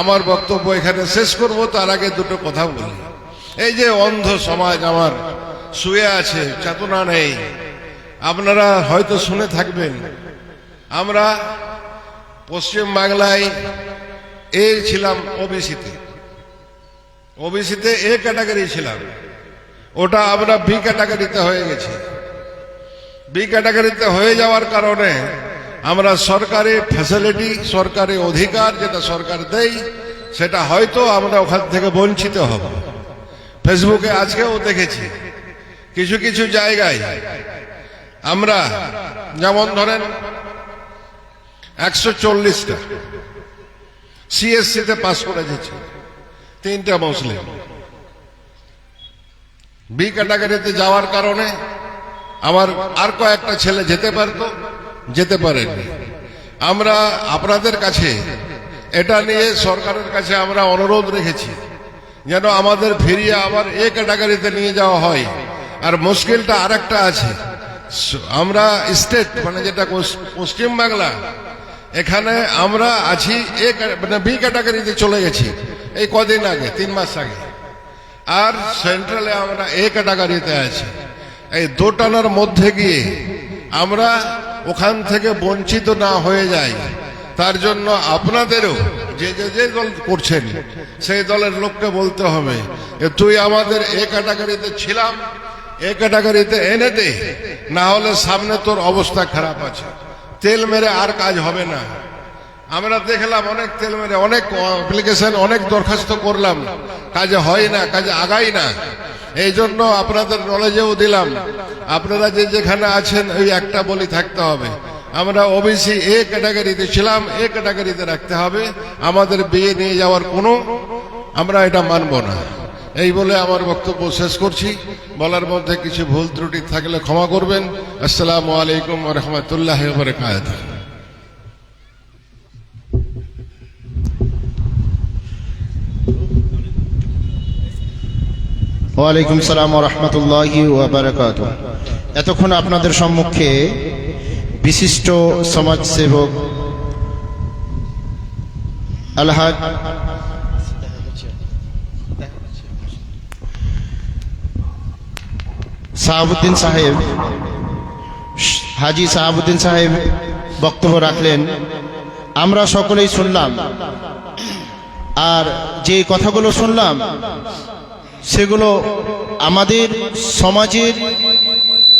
আমার বক্তব্য এখানে শেষ করব। তার আগে দুটো কথা বলি। এই যে অন্ধ সমাজ আমার শুয়ে আছে, চেতনা নেই, আপনারা হয়তো শুনে থাকবেন, আমরা পশ্চিম বাংলায় ছিলাম ওবিসিতে এ ক্যাটাগরি ছিলাম, ওটা আমরা বি ক্যাটাগরিতে হয়ে গেছি। বি ক্যাটাগরিতে হয়ে যাওয়ার কারণে আমরা সরকারি ফ্যাসিলিটি, সরকারি অধিকার যেটা সরকার দেয়, সেটা হয়তো আমরা ওখান থেকে বঞ্চিত হব। ফেসবুকে আজকেও দেখেছি কিছু কিছু জায়গায় আমরা, যেমন ধরেন 140টা সিএসসিতে পাস করে দিচ্ছি, 3টা মুসলিম। বি ক্যাটাগরিতে যাওয়ার কারণে আমার আর কয়েকটা ছেলে যেতে পারতো, যেতে পারেনি। আমরা আপনাদের কাছে এটা নিয়ে সরকারের কাছে আমরা অনুরোধ রেখেছি যেন আমাদের ফিরিয়ে আবার এ ক্যাটাগরিতে নিয়ে যাওয়া হয়। আর মুশকিলটা আরেকটা আছে, আমরা স্টেট মানে যেটা পশ্চিম বাংলা, এখানে আমরা আছি মানে বি ক্যাটাগরিতে চলে গেছি এই কদিন আগে, 3 মাস আগে। আর সেন্ট্রালে আমরা এ ক্যাটাগরিতে আছি। এই দোটানার মধ্যে গিয়ে আমরা ওখান থেকে বঞ্চিত না হয়ে যাই, তার জন্য আপনাদেরও যে যে দল করছেন সেই দলের লোককে বলতে হবে, তুই আমাদের এ ক্যাটাগরিতে ছিলাম, এ ক্যাটাগরিতে এনে দে, না হলে সামনে তোর অবস্থা খারাপ আছে। তেল মেরে আর কাজ হবে না। আমরা দেখলাম অনেক তেল মেরে, অনেক অ্যাপ্লিকেশন, অনেক দরখাস্ত করলাম, কাজে হয় না, কাজে আগাই না। এই জন্য আপনাদের নলেজেও দিলাম, আপনারা যে যেখানে আছেন ওই একটা বলি থাকতে হবে, আমরা ওবিসি এ ক্যাটাগরিতে ছিলাম, এ ক্যাটাগরিতে রাখতে হবে। আমাদের বিয়ে নিয়ে যাওয়ার কোনো আমরা এটা মানব না। এই বলে আমার বক্তব্য শেষ করছি। বলার মধ্যে কিছু ভুল ত্রুটি থাকলে ক্ষমা করবেন। আসসালামু আলাইকুম ওয়া রাহমাতুল্লাহি ওয়া বারাকাতুহু। ওয়ালাইকুম সালাম ওয়া রাহমাতুল্লাহি ওয়া বারাকাতুহু। এতক্ষণ আপনাদের সম্মুখে বিশিষ্ট সমাজসেবক আলহাজ সাহাবুদ্দিন সাহেব, হাজী সাহাবুদ্দিন সাহেব বক্তব্য রাখলেন, আমরা সকলেই শুনলাম। আর যে কথাগুলো শুনলাম সেগুলো আমাদের সমাজের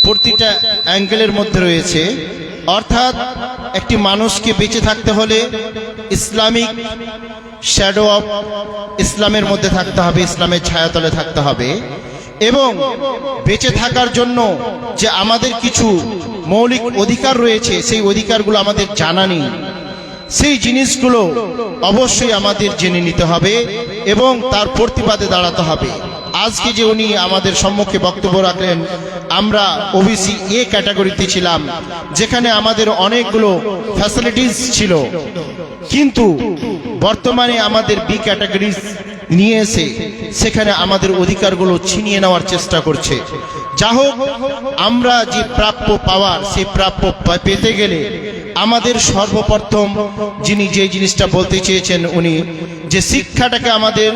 প্রতিটা অ্যাঙ্গেলের মধ্যে রয়েছে। অর্থাৎ একটি মানুষকে বেঁচে থাকতে হলে ইসলামিক শ্যাডো অফ ইসলামের মধ্যে থাকতে হবে, ইসলামের ছায়াতলে থাকতে হবে। এবং বেঁচে থাকার জন্য যে আমাদের কিছু মৌলিক অধিকার রয়েছে, সেই অধিকারগুলো আমাদের জানা নেই। সেই জিনিসগুলো অবশ্যই আমাদের জেনে নিতে হবে এবং তার প্রতিবাদে দাঁড়াতে হবে। আজকে যে উনি আমাদের সম্মুখে বক্তব্য রাখলেন, আমরা ওবিসি এ ক্যাটাগরিতে ছিলাম, যেখানে আমাদের অনেকগুলো ফ্যাসিলিটিস ছিল, কিন্তু বর্তমানে আমাদের বি ক্যাটাগরি নিয়ে এসে সেখানে আমাদের অধিকারগুলো ছিনিয়ে নেওয়ার চেষ্টা করছে। যা হোক, আমরা যে প্রাপ্য পাওয়ার, সেই প্রাপ্য পেতে গেলে আমাদের সর্বপ্রথম যিনি যে জিনিসটা বলতে চেয়েছেন, উনি যে শিক্ষাটাকে আমাদের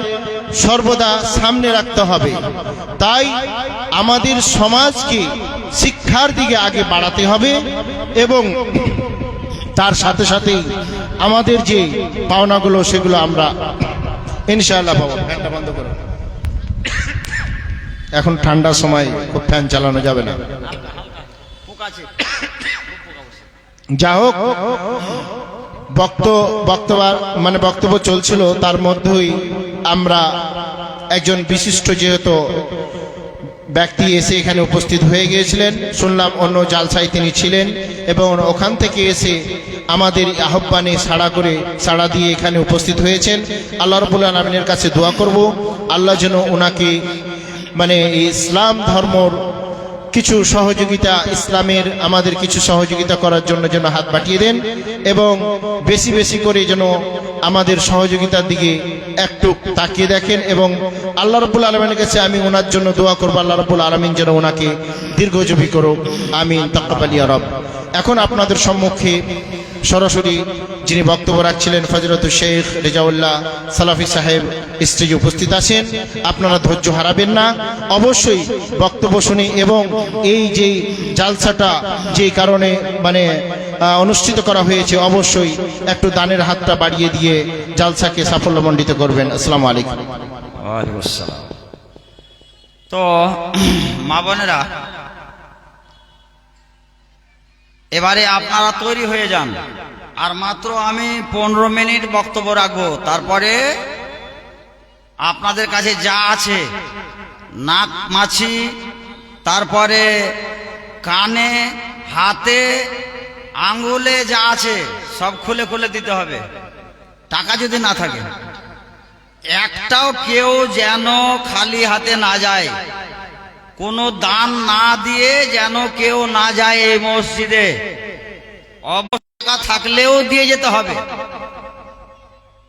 সর্বদা সামনে রাখতে হবে। তাই আমাদের সমাজকে শিক্ষার দিকে আগে বাড়াতে হবে এবং তার সাথে সাথেই আমাদের যে পাওনাগুলো সেগুলো আমরা ইনশাআল্লাহ পাবো। ফ্যানটা বন্ধ করো, এখন ঠান্ডার সময় খুব ফ্যান চালানো যাবে না। যা হোক, বক্তব্য চলছিল, তার মধ্যেই আমরা একজন বিশিষ্ট যেহেতু ব্যক্তি এসে এখানে উপস্থিত হয়ে গিয়েছিলেন, শুনলাম অন্য জালসায় তিনি ছিলেন এবং ওখান থেকে এসে আমাদের আহ্বানে সাড়া দিয়ে এখানে উপস্থিত হয়েছেন। আল্লাহ রাব্বুল আলামিনের কাছে দোয়া করব, আল্লাহ যেন ওনাকে ইসলাম ধর্মর কিছু সহযোগিতা, ইসলামের আমাদের কিছু সহযোগিতা করার জন্য যেন হাত বাড়িয়ে দেন এবং বেশি বেশি করে যেন আমাদের সহযোগিতার দিকে একটু তাকিয়ে দেখেন। এবং আল্লাহ রাব্বুল আলামিনের কাছে আমি ওনার জন্য দোয়া করব, আল্লাহ রাব্বুল আলামিন যেন ওনাকে দীর্ঘজীবী করুক, আমিন, তাকাব্বাল ইয়া রব। এখন আপনাদের সম্মুখে সরাসরি যিনি বক্তব্য রাখছিলেন ফজলতুল শেখ রেজাউল্লাহ সালাফি সাহেব স্টেজে উপস্থিত আছেন। আপনারা ধৈর্য হারাবেন না, অবশ্যই বক্তব্য শুনে এবং এই যে জালসাটা যে কারণে অনুষ্ঠিত করা হয়েছে, অবশ্যই একটু দানের হাতটা বাড়িয়ে দিয়ে জালসাকে সাফল্যমণ্ডিত করবেন। আসসালামু আলাইকুম। ওয়ালাইকুম আসসালাম। তো মা বোনেরা, এবারে আপনারা তৈরি হয়ে যান, আর মাত্র আমি 15 মিনিট বক্তব্য রাখবো। তারপরে আপনাদের কাছে যা আছে, নাক মাছি, তারপরে কানে, হাতে, আঙ্গুলে যা আছে সব খুলে খুলে দিতে হবে, টাকা যদি না থাকে। একটাও কেউ যেন খালি হাতে না যায়, কোনো দান না দিয়ে যেন কেউ না যায় এই মসজিদে। অবস্থা থাকলেও দিয়ে যেতে হবে।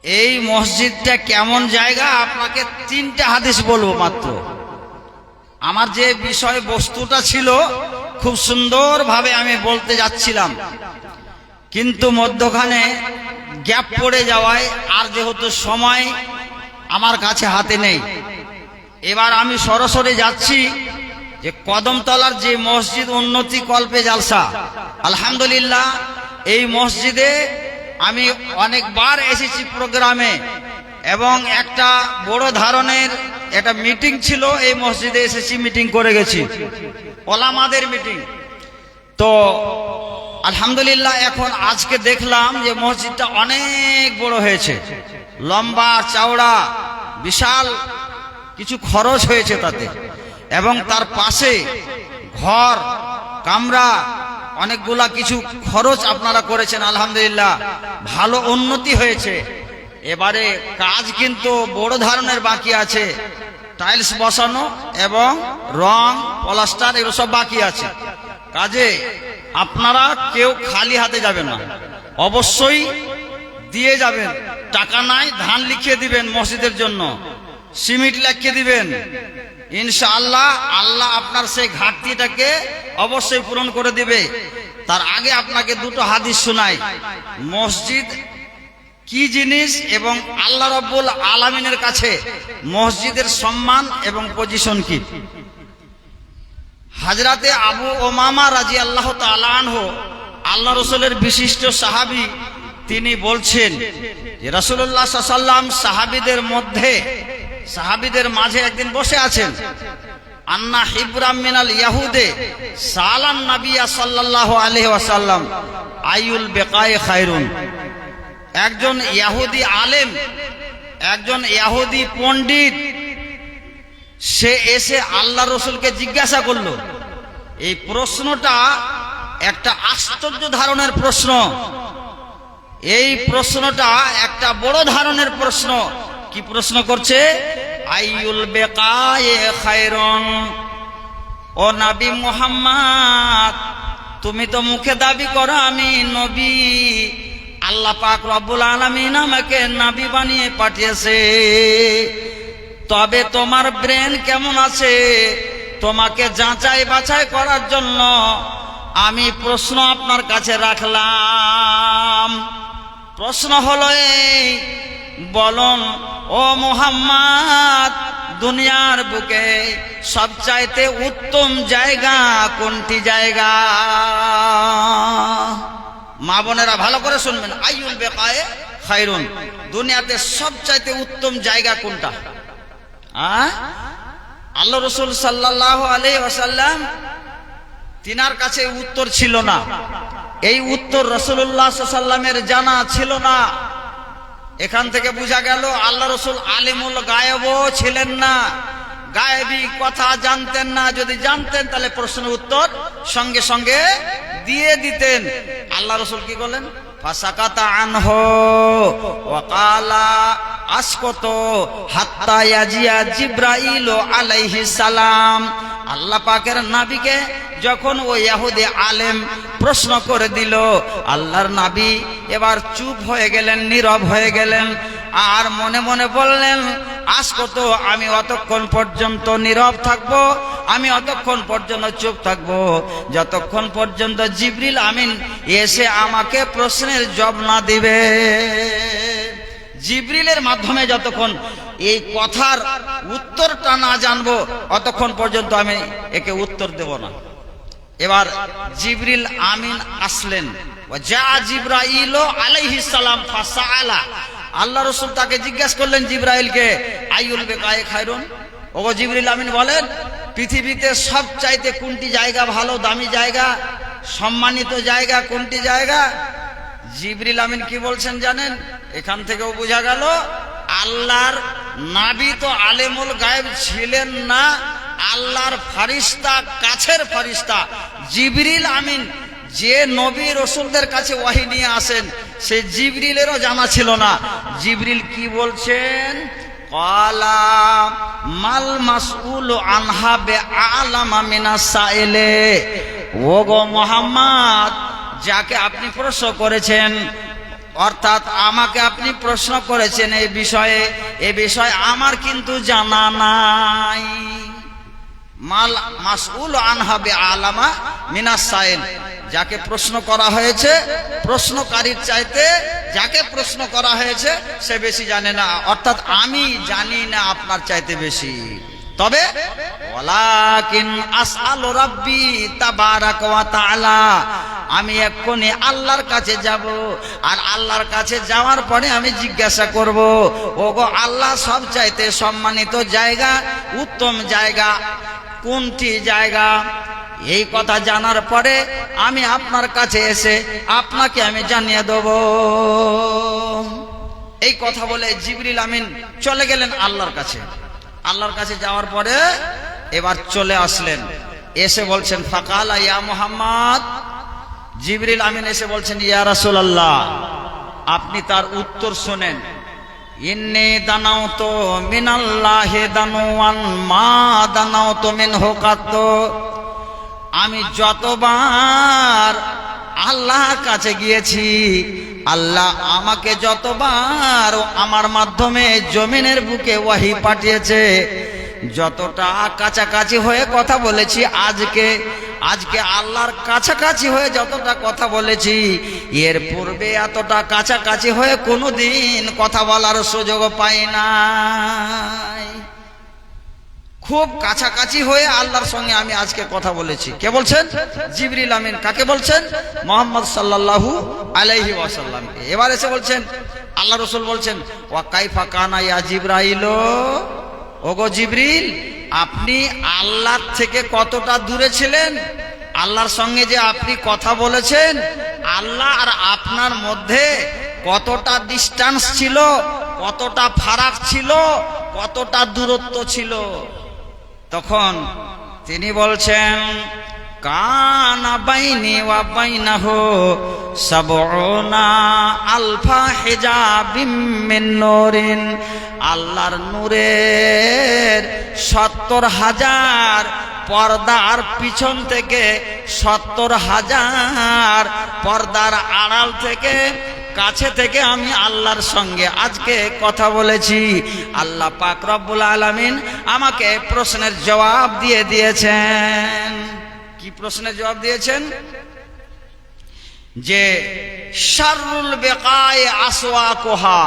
এই মসজিদটা কেমন জায়গা, আপনাকে 3টা হাদিস বলবো মাত্র। আমার যে বিষয় বস্তুটা ছিল খুব সুন্দরভাবে আমি বলতে যাচ্ছিলাম, কিন্তু মধ্যখানে গ্যাপ পড়ে যাওয়ায় আর যেহেতু সময় আমার কাছে হাতে নেই, এবার আমি সরাসরি যাচ্ছি যে কদমতলার যে মসজিদ উন্নতি কল্পে জালসা, আলহামদুলিল্লাহ এই মসজিদে আমি অনেকবার এসেছি প্রোগ্রামে, এবং একটা বড় ধরনের একটা মিটিং ছিল এই মসজিদে এসেছি, মিটিং করে গেছি, ওলামাদের মিটিং। তো আলহামদুলিল্লাহ এখন আজকে দেখলাম যে মসজিদটা অনেক বড় হয়েছে, লম্বা চওড়া, বিশাল কিছু খরচ হয়েছে তাতে, এবং তার পাশে ঘর, কামরা, অনেকগুলা কিছু খরচ আপনারা করেছেন। আলহামদুলিল্লাহ ভালো উন্নতি হয়েছে। এবারে কাজ কিন্তু বড় ধরনের বাকি আছে, টাইলস বসানো এবং রং, প্লাস্টার এগুলো সব বাকি আছে। কাজে আপনারা কেউ খালি হাতে যাবেন না, অবশ্যই দিয়ে যাবেন। টাকা নাই, ধান লিখিয়ে দিবেন মসজিদের জন্য, সিমেন্ট লিখিয়ে দিবেন, ইনশাআল্লাহ আল্লাহ আপনার সেই ঘাটতিটাকে অবশ্যই পূরণ করে দিবে। তার আগে আপনাকে 2টো হাদিস শোনাই, মসজিদ কি জিনিস এবং আল্লাহ রাব্বুল আলামিনের কাছে মসজিদের সম্মান এবং পজিশন কি। হযরতে আবু উমামা রাদিয়াল্লাহু তাআলা আনহু, আল্লাহ রাসূলের বিশিষ্ট সাহাবী, তিনি বলছেন যে রাসূলুল্লাহ সাল্লাল্লাহু আলাইহি ওয়াসাল্লাম সাহাবীদের মাঝে একদিন বসে আছেন। আন্না হিবরাম মিনাল ইয়াহুদে সালান নবিয়া সাল্লাল্লাহু আলাইহি ওয়াসাল্লাম আইউল বেকায়ে খায়রুন। একজন ইহুদি আলেম, একজন ইহুদি পণ্ডিত, সে এসে আল্লাহ রসুলকে জিজ্ঞাসা করলো। এই প্রশ্নটা একটা আশ্চর্য ধরনের প্রশ্ন, এই প্রশ্নটা একটা বড় ধরনের প্রশ্ন। কি প্রশ্ন করছে? আইউল বেকায়ে খায়রুন, ও নবী মুহাম্মদ, তুমি তো মুখে দাবি করো আমি নবী, আল্লাহ পাক রব্বুল আলামিন আমাকে নবী বানিয়ে পাঠিয়েছে, তবে তোমার ব্রেন কেমন আছে? তোমাকে যাচাই বাছাই করার জন্য আমি প্রশ্ন আপনার কাছে রাখলাম। প্রশ্ন হলো এই, বলুন ও মুহাম্মদ, দুনিয়ার বুকে সবচাইতে উত্তম জায়গা কোনটি জায়গা? মা বোনেরা ভালো করে শুনবেন, আইয়ুল বেকায়ে খায়রুন, দুনিয়াতে সবচাইতে উত্তম জায়গা কোনটা? আল্লাহ রাসূল সাল্লাল্লাহু আলাইহি ওয়াসাল্লাম তিনার কাছে উত্তর ছিল না। এই উত্তর রাসূলুল্লাহ সাল্লাল্লাহু আলাইহি ওয়াসাল্লামের জানা ছিল না। এখান থেকে বোঝা গেল আল্লাহ রাসূল আলিমুল গায়েবও ছিলেন না, গায়েবী কথা জানতেন না। যদি জানতেন তাহলে প্রশ্নের উত্তর সঙ্গে সঙ্গে দিয়ে দিতেন। আল্লাহ রাসূল কি করলেন? ফাসাকাতা আনহু ওয়া ক্বালা আসকাতু হাত্তা ইয়াজিয়া জিবরাইল আলাইহিস সালাম। আল্লাহ পাকের নবীকে যখন ওই ইহুদি আলেম প্রশ্ন করে দিল, আল্লাহর নবী এবার চুপ হয়ে গেলেন, নীরব হয়ে গেলেন। আর মনে মনে বললেন, আসকাতু, আমি অতক্ষণ পর্যন্ত নীরব থাকবো, আমি অতক্ষণ পর্যন্ত চুপ থাকবো যতক্ষণ পর্যন্ত জিবরিল আমিন এসে আমাকে প্রশ্নের জবাব না দিবে। জিবরিলের মাধ্যমে যতক্ষণ এই কথার উত্তরটা না জানবো অতক্ষণ পর্যন্ত আমি একে উত্তর দেব না। এবার জিবরিল আমিন আসলেন, যা জিবরাইল আলাইহিস সালাম ফাসাআলা। আল্লাহ রাসূল তাকে জিজ্ঞাসা করলেন জিবরাইলকে, আইয়ুল বেকায়ে খায়রুন, ওগো জিবরিল আমিন বলেন, পৃথিবীতে সবচাইতে কোনটি জায়গা ভালো, দামি জায়গা, সম্মানিত জায়গা কোনটি জায়গা? জিবরিল আমিন কি বলছেন জানেন? এখান থেকেও বোঝা গেল আল্লাহর নবী তো আলেমুল গায়েব ছিলেন না, আল্লাহর ফারিস্তা, কাছের ফারিস্তা জিবরিল আমিন যে নবী রাসূলদের কাছে ওহী নিয়ে আসেন, সে জিবরিলেরও জানা ছিল না। জিবরিল কি বলছেন? ক্বালা মাল মাসউলু আনহা বিআলামা মিনাস সাইলে। ওগো মুহাম্মদ, যাকে আপনি প্রশ্ন করেছেন, অর্থাৎ আমাকে আপনি প্রশ্ন করেছেন এই বিষয়ে আমার কিন্তু জানা নাই। মাল মাসউল আনহা বিআলামা মিনাস সাইল, যাকে প্রশ্ন করা হয়েছে প্রশ্নকারীর চাইতে যাকে প্রশ্ন করা হয়েছে সে বেশি জানে না, অর্থাৎ আমি জানি না আপনার চাইতে বেশি। তবে ওয়ালাকিন আসআলু রাব্বি তাবারাকা ওয়া তাআলা, আমি এক্ষুনি আল্লাহর কাছে যাব, আর আল্লাহর কাছে যাওয়ার পরে আমি জিজ্ঞাসা করব, ওগো আল্লাহ সবচাইতে সম্মানিত জায়গা, উত্তম জায়গা কোনটি জায়গা? এই কথা জানার পরে আমি আপনার কাছে এসে আপনাকে আমি জানিয়ে দেব। এই কথা বলে জিবরিল আমিন চলে গেলেন আল্লাহর কাছে। আল্লাহর কাছে যাওয়ার পরে এবার চলে আসলেন, এসে বলছেন, ফাকালা ইয়া মুহাম্মদ। জিবরিল আমিন এসে বলছেন, ইয়া রাসূলুল্লাহ, আপনি তার উত্তর শুনেন। ইন্নী দানাউতু মিনাল্লাহি দানওয়ান মা দানাউতু মিনহু কাত। আমি যতবার আল্লাহর কাছে গিয়েছি, আল্লাহ আমাকে যতবার আমার মাধ্যমে জমিনের বুকে ওহী পাঠিয়েছে, যতটা কাছাকাছি হয়ে কথা বলেছি, আজকে আল্লাহর কাছাকাছি হয়ে যতটা কথা বলেছি, এর পূর্বে এতটা কাছাকাছি হয়ে কোনোদিন কথা বলার সুযোগ পাই নাই। খুব কাছাকাছি হয়ে আল্লাহর সঙ্গে আমি আজকে কথা বলেছি। কে বলছেন? জিবরিল আমিন। কাকে বলছেন? মুহাম্মদ সাল্লাল্লাহু আলাইহি ওয়াসাল্লাম। এবার এসে বলছেন, আল্লাহ রাসূল বলছেন, ওয়া কাইফা কানা ইয়া জিবরাইল। ওগো জিবরিল, আপনি আল্লাহর থেকে কতটা দূরে ছিলেন? আল্লাহর সঙ্গে যে আপনি কথা বলেছেন, আল্লাহ আর আপনার মধ্যে কতটা ডিস্টেন্স ছিল, কতটা ফারাক ছিল, কতটা দূরত্ব ছিল? তখন তিনি বলছেন, কানা বাইনি ওয়া বাইনাহু সাবউনা আলফা হিজাবিম মিন নূরিন। আল্লাহর নূরের ৭০,০০০ পর্দার পিছন থেকে, ৭০,০০০ পর্দার আড়াল থেকে, কাছে থেকে আমি আল্লাহর সঙ্গে আজকে কথা বলেছি। আল্লাহ পাক রব্বুল আলামিন আমাকে প্রশ্নের জবাব দিয়ে দিয়েছেন। কি প্রশ্নের জবাব দিয়েছেন? যে শাররুল বিকায়ে আসওয়াকুহা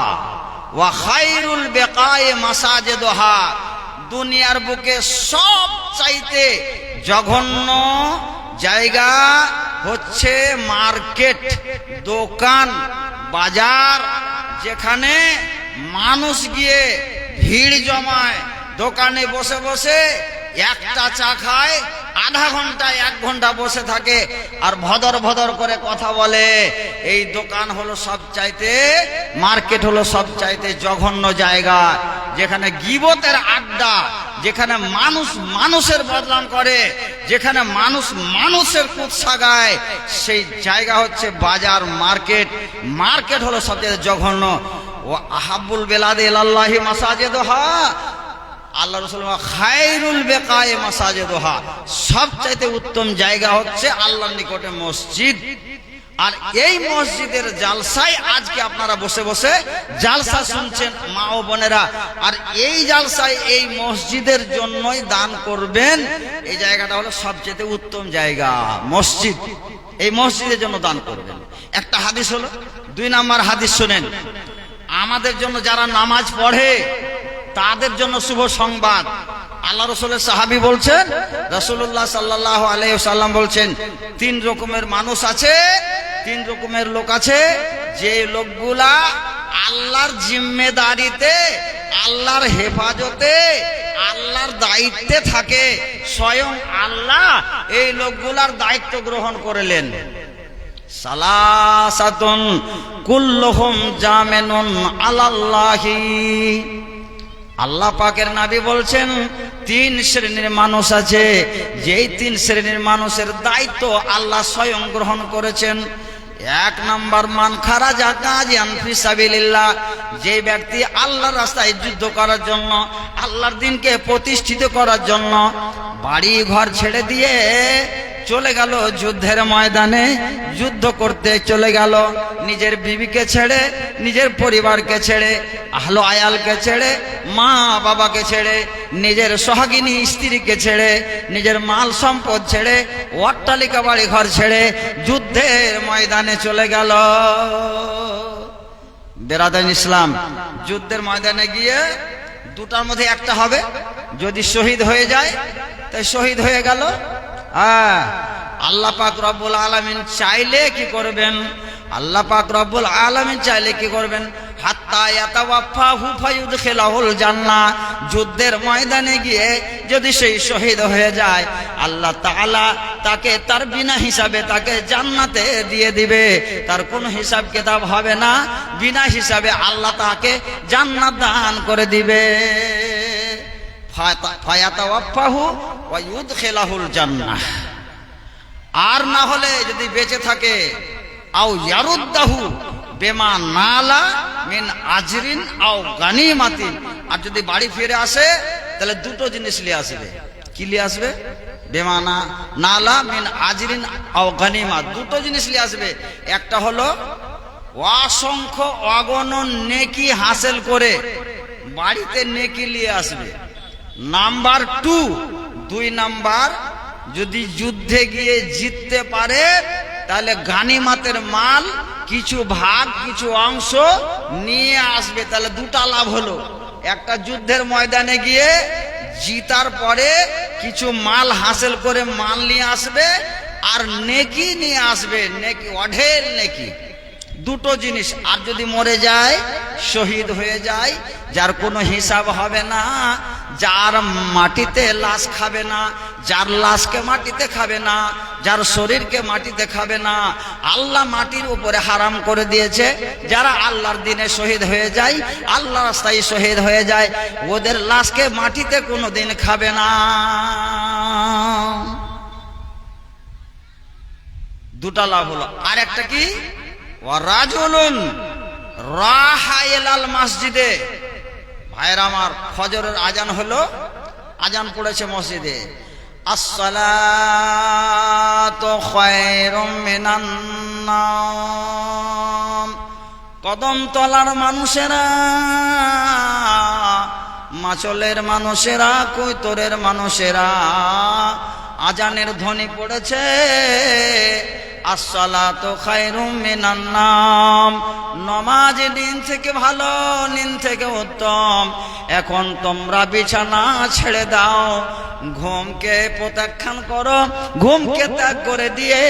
ওয়া খায়রুল বিকায়ে মাসাজিদুহা। দুনিয়ার বুকে সব চাইতে জঘন্য জায়গা হচ্ছে মার্কেট, দোকান, বাজার, যেখানে মানুষ গিয়ে ভিড় জমায়, দোকানে বসে বসে একটা চা খায়, আধা ঘন্টা 1 ঘন্টা বসে থাকে আর ভদর ভদর করে কথা বলে। এই দোকান হলো সবচাইতে, মার্কেট হলো সবচাইতে জঘন্য জায়গা, যেখানে গীবতের আড্ডা, যেখানে মানুষ মানুষের বদনাম করে, যেখানে মানুষ মানুষের কুৎসা গায়, সেই জায়গা হচ্ছে বাজার, মার্কেট। মার্কেট হলো সবচেয়ে জঘন্য। ও আহাবুল বেলাদে ইলাল্লাহি মাসাজিদুহা, আল্লাহ রাসূল খায়রুল বিকায়ে মাসাজিদুহা, সবচাইতে উত্তম জায়গা হচ্ছে আল্লাহর নিকটে মসজিদ। আর এই মসজিদের জালসায় আজকে আপনারা বসে বসে জালসা শুনছেন মা ও বোনেরা, আর এই জালসায় এই মসজিদের জন্যই দান করবেন। এই জায়গাটা হলো সবচেয়ে উত্তম জায়গা, মসজিদ। এই মসজিদের জন্য দান করবেন। একটা হাদিস হলো। 2 নম্বর হাদিস শুনেন, আমাদের জন্য যারা নামাজ পড়ে তাদের জন্য শুভ সংবাদ। আল্লাহ রাসূলের সাহাবী বলছেন, রাসূলুল্লাহ সাল্লাল্লাহু আলাইহি ওয়াসাল্লাম বলছেন, 3 রকমের মানুষ আছে, 3 রকমের লোক আছে, যে লোকগুলা আল্লাহর জিম্মেদারিতে, আল্লাহর হেফাজতে, আল্লাহর দায়িত্বে থাকে, স্বয়ং আল্লাহ এই লোকগুলার দায়িত্ব গ্রহণ করলেন। সালাসাতুন কুল্লুহুম জামিনুন আলাল্লাহি, আল্লাহ পাকের নবী বলছেন 3 শ্রেণীর মানুষ আছে, যেই 3 শ্রেণীর মানুষের দায়িত্ব আল্লাহ স্বয়ং গ্রহণ করেছেন। 1 নম্বর, মান খারাজা গাজিয়ান ফি সাবিলিল্লাহ, যে ব্যক্তি আল্লাহর রাস্তায় যুদ্ধ করার জন্য, আল্লাহর দ্বীনকে প্রতিষ্ঠিত করার জন্য বাড়ি ঘর ছেড়ে দিয়ে চলে গেল যুদ্ধের ময়দানে, যুদ্ধ করতে চলে গেল, নিজের বিবিকে ছেড়ে, নিজের পরিবারকে ছেড়ে, আহলো আয়ালকে ছেড়ে, মা বাবাকে ছেড়ে, নিজের সোহাগিনী স্ত্রীকে ছেড়ে, নিজের মাল সম্পদ ছেড়ে, অট্টালিকা বাড়ি ঘর ছেড়ে যুদ্ধের ময়দানে চলে গেল। বেরাদান ইসলাম, যুদ্ধের ময়দানে গিয়ে 2টার মধ্যে একটা হবে, যদি শহীদ হয়ে যায় তাই শহীদ হয়ে গেল। আল্লাহ পাক রব্বুল আলামিন চাইলে কি করবেন? আল্লাহ পাক রব্বুল আলামিন চাইলে কি করবেন? হাত্তা ইয়াতাওয়াফাহু ফায়ুদখিলাহুল জান্নাহ, যুদ্ধের ময়দানে গিয়ে যদি সেই শহীদ হয়ে যায়, আল্লাহ তাআলা তাকে তার বিনা হিসাবে তাকে জান্নাতে দিয়ে দিবে। তার কোনো হিসাব কিতাব হবে না, বিনা হিসাবে আল্লাহ তাকে জান্নাত দান করে দিবে। ফায়াতাওয়াফাহু ওয়া ইউদখিলাহুল জান্নাহ। আর না হলে যদি বেঁচে থাকে, আও ইয়ারুদ্দাহু বিমা নালা মিন আজরিন আও গানিমাতিন, আর যদি বাড়ি ফিরে আসে তাহলে 2টো জিনিস নিয়ে আসবে। কি নিয়ে আসবে? বিমা নালা মিন আজরিন আও গানিমা, 2টো জিনিস নিয়ে আসবে। একটা হলো অসংখ্য অগণন নেকি হাসিল করে বাড়িতে নেকি নিয়ে আসবে। নাম্বার 2 নাম্বার, যদি যুদ্ধে গিয়ে জিততে পারে তাহলে গানিমাতের মাল কিছু ভাগ, কিছু অংশ নিয়ে আসবে। তাহলে 2টা লাভ হলো। একটা, যুদ্ধের ময়দানে গিয়ে জিতার পরে কিছু মাল হাসিল করে মাল নিয়ে আসবে, আর নেকি নিয়ে আসবে, নেকি, অঢেল নেকি। 2টো জিনিস। আর যদি মরে যায়, শহীদ হয়ে যায়, যার কোনো হিসাব হবে না, যার মাটিতে লাশ খাবে না, যার লাশকে মাটিতে খাবে না, যার শরীরকে মাটিতে খাবে না, আল্লাহ মাটির উপরে হারাম করে দিয়েছে। যারা আল্লাহর দ্বীনে শহীদ হয়ে যায়, আল্লাহ রাস্তায় শহীদ হয়ে যায়, ওদের লাশকে মাটিতে কোনোদিন খাবে না। 2টা লাভ হলো। আর একটা কি? ওয়ারাজুলুন রাহা ইলাল মসজিদে। ভাইরা আমার, ফজরের আজান হলো, আজান পড়েছে মসজিদে, আসসালাতু খায়রুম মিনান নাওম। কদমতলার মানুষেরা, মাচলের মানুষেরা, কৈতরের মানুষেরা, আজানের ধ্বনি পড়েছে, আসসালাতু খায়রুম মিনান নাম, নমাজ দিন থেকে ভালো, নিন থেকে উত্তম। এখন তোমরা বিছানা ছেড়ে দাও, ঘুমকে প্রত্যাখ্যান করো, ঘুমকে ত্যাগ করে দিয়ে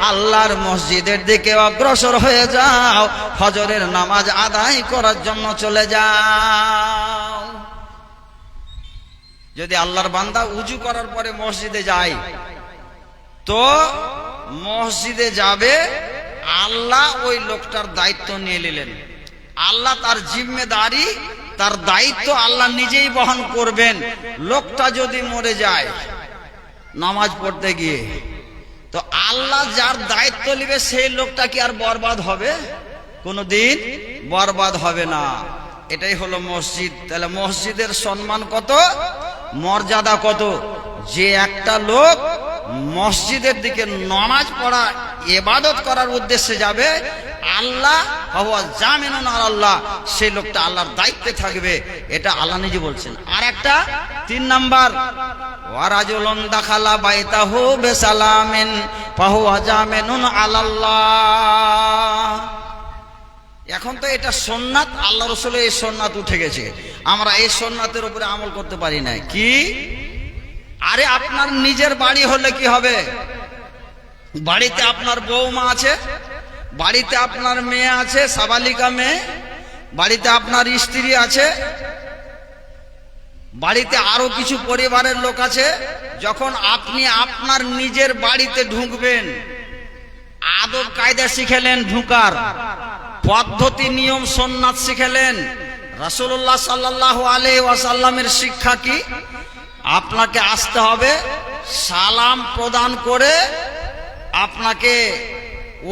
আল্লাহর মসজিদের দিকে অগ্রসর হয়ে যাও, ফজরের নামাজ আদায় করার জন্য চলে যাও। যদি আল্লাহর বান্দা উজু করার পরে মসজিদে যায়, তো মসজিদে যাবে, আল্লাহ ওই লোকটার দায়িত্ব নিয়ে নিলেন। আল্লাহ তার জিম্মেদারি, তার দায়িত্ব আল্লাহ নিজেই বহন করবেন। লোকটা যদি মরে যায় নামাজ পড়তে গিয়ে, তো আল্লাহ যার দায়িত্ব নেবে সেই লোকটা কি আর বরবাদ হবে? কোনোদিন বরবাদ হবে না। এটাই হলো মসজিদ। তাহলে মসজিদের সম্মান কত, মর্যাদা কত, যে একটা লোক মসজিদের দিকে নামাজ পড়া, ইবাদত করার উদ্দেশ্যে যাবে, আল্লাহ হুয়া জামিনুন আলাল্লাহ, সেই লোকটা আল্লাহর দায়িত্বে থাকবে। এটা আল্লাহ নিজে বলছেন। আর একটা 3 নাম্বার, ওয়ারাজুলুন দাখালা বাইতাহু বিসালামিন ফাহুয়া জামিনুন আলাল্লাহ। এখন তো এটা সুন্নাত, আল্লাহ রাসূলের এই সুন্নাত উঠে গেছে, আমরা এই সুন্নাতের উপরে আমল করতে পারি না। কি? আরে আপনার নিজের বাড়ি হলে কি হবে? বাড়িতে আপনার বৌমা আছে, বাড়িতে আপনার মেয়ে আছে, সাবালিকা মেয়ে, বাড়িতে আপনার স্ত্রী আছে, বাড়িতে আরো কিছু পরিবারের লোক আছে। যখন আপনি আপনার নিজের বাড়িতে ঢুকবেন, আদব কায়দা শিখেলেন, ঢুকার পদ্ধতি নিয়ম সুন্নাত শিখেলেন। রাসূলুল্লাহ সাল্লাল্লাহু আলাইহি ওয়াসাল্লামের শিক্ষা কি? আপনাকে আসতে হবে, সালাম প্রদান করে আপনাকে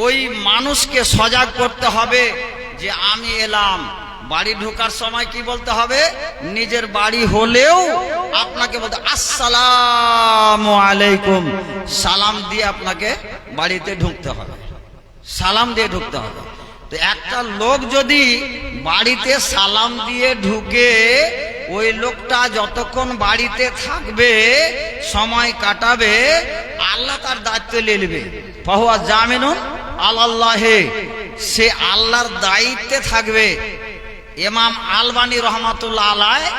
ওই মানুষকে সজাগ করতে হবে যে আমি এলাম। বাড়ি ঢোকার সময় কি বলতে হবে? নিজের বাড়ি হলেও আপনাকে বলতে আসসালামু আলাইকুম, সালাম দিয়ে আপনাকে বাড়িতে ঢুকতে হবে, সালাম দিয়ে ঢুকতে হবে। তো একটা লোক যদি বাড়িতে সালাম দিয়ে ঢুকে, ওই লোকটা যতক্ষণ বাড়িতে থাকবে, সময় কাটাবে, আল্লাহ তার দায়িত্ব নিয়ে নেবে। ফাহুয়া জামিনুন আলাল্লাহি, সে আল্লাহর দায়িত্বে থাকবে। ইমাম আলবানী রহমাতুল্লাহ আলাইহি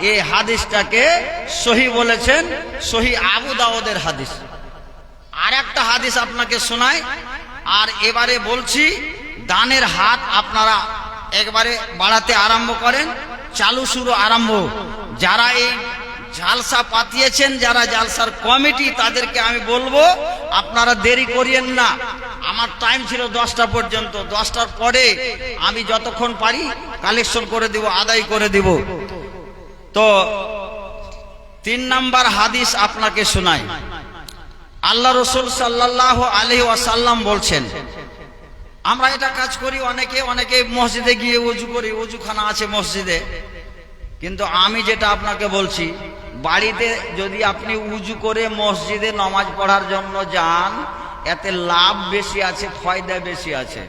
এই হাদিসটাকে সহি বলেছেন, সহি আবু দাউদের হাদিস। আর একটা হাদিস আপনাকে শোনাই। আর এবারে বলছি, দানের হাত আপনারা একবারে বাড়াতে আরম্ভ করেন, চালু শুরু আরম্ভ। যারা এই জালসা পাতিয়েছেন, যারা জালসার কমিটি, তাদেরকে আমি বলবো আপনারা দেরি করিয়েন না। আমার টাইম ছিল 10টা পর্যন্ত, 10টার পরে আমি যতক্ষণ পারি কালেকশন করে দিব, আদায় করে দিব। তো 3 নাম্বার হাদিস আপনাকে শোনাই। আল্লাহ রাসূল সাল্লাল্লাহু আলাইহি ওয়াসাল্লাম বলছেন, আমরা এটা কাজ করি, অনেকে মসজিদে গিয়ে ওযু করি, ওযুখানা আছে মসজিদে, কিন্তু আমি যেটা আপনাকে বলছি, বাড়িতে যদি আপনি উজু করে মসজিদে নামাজ পড়ার জন্য যান, এতে লাভ বেশি আছে, ফায়দা বেশি আছে।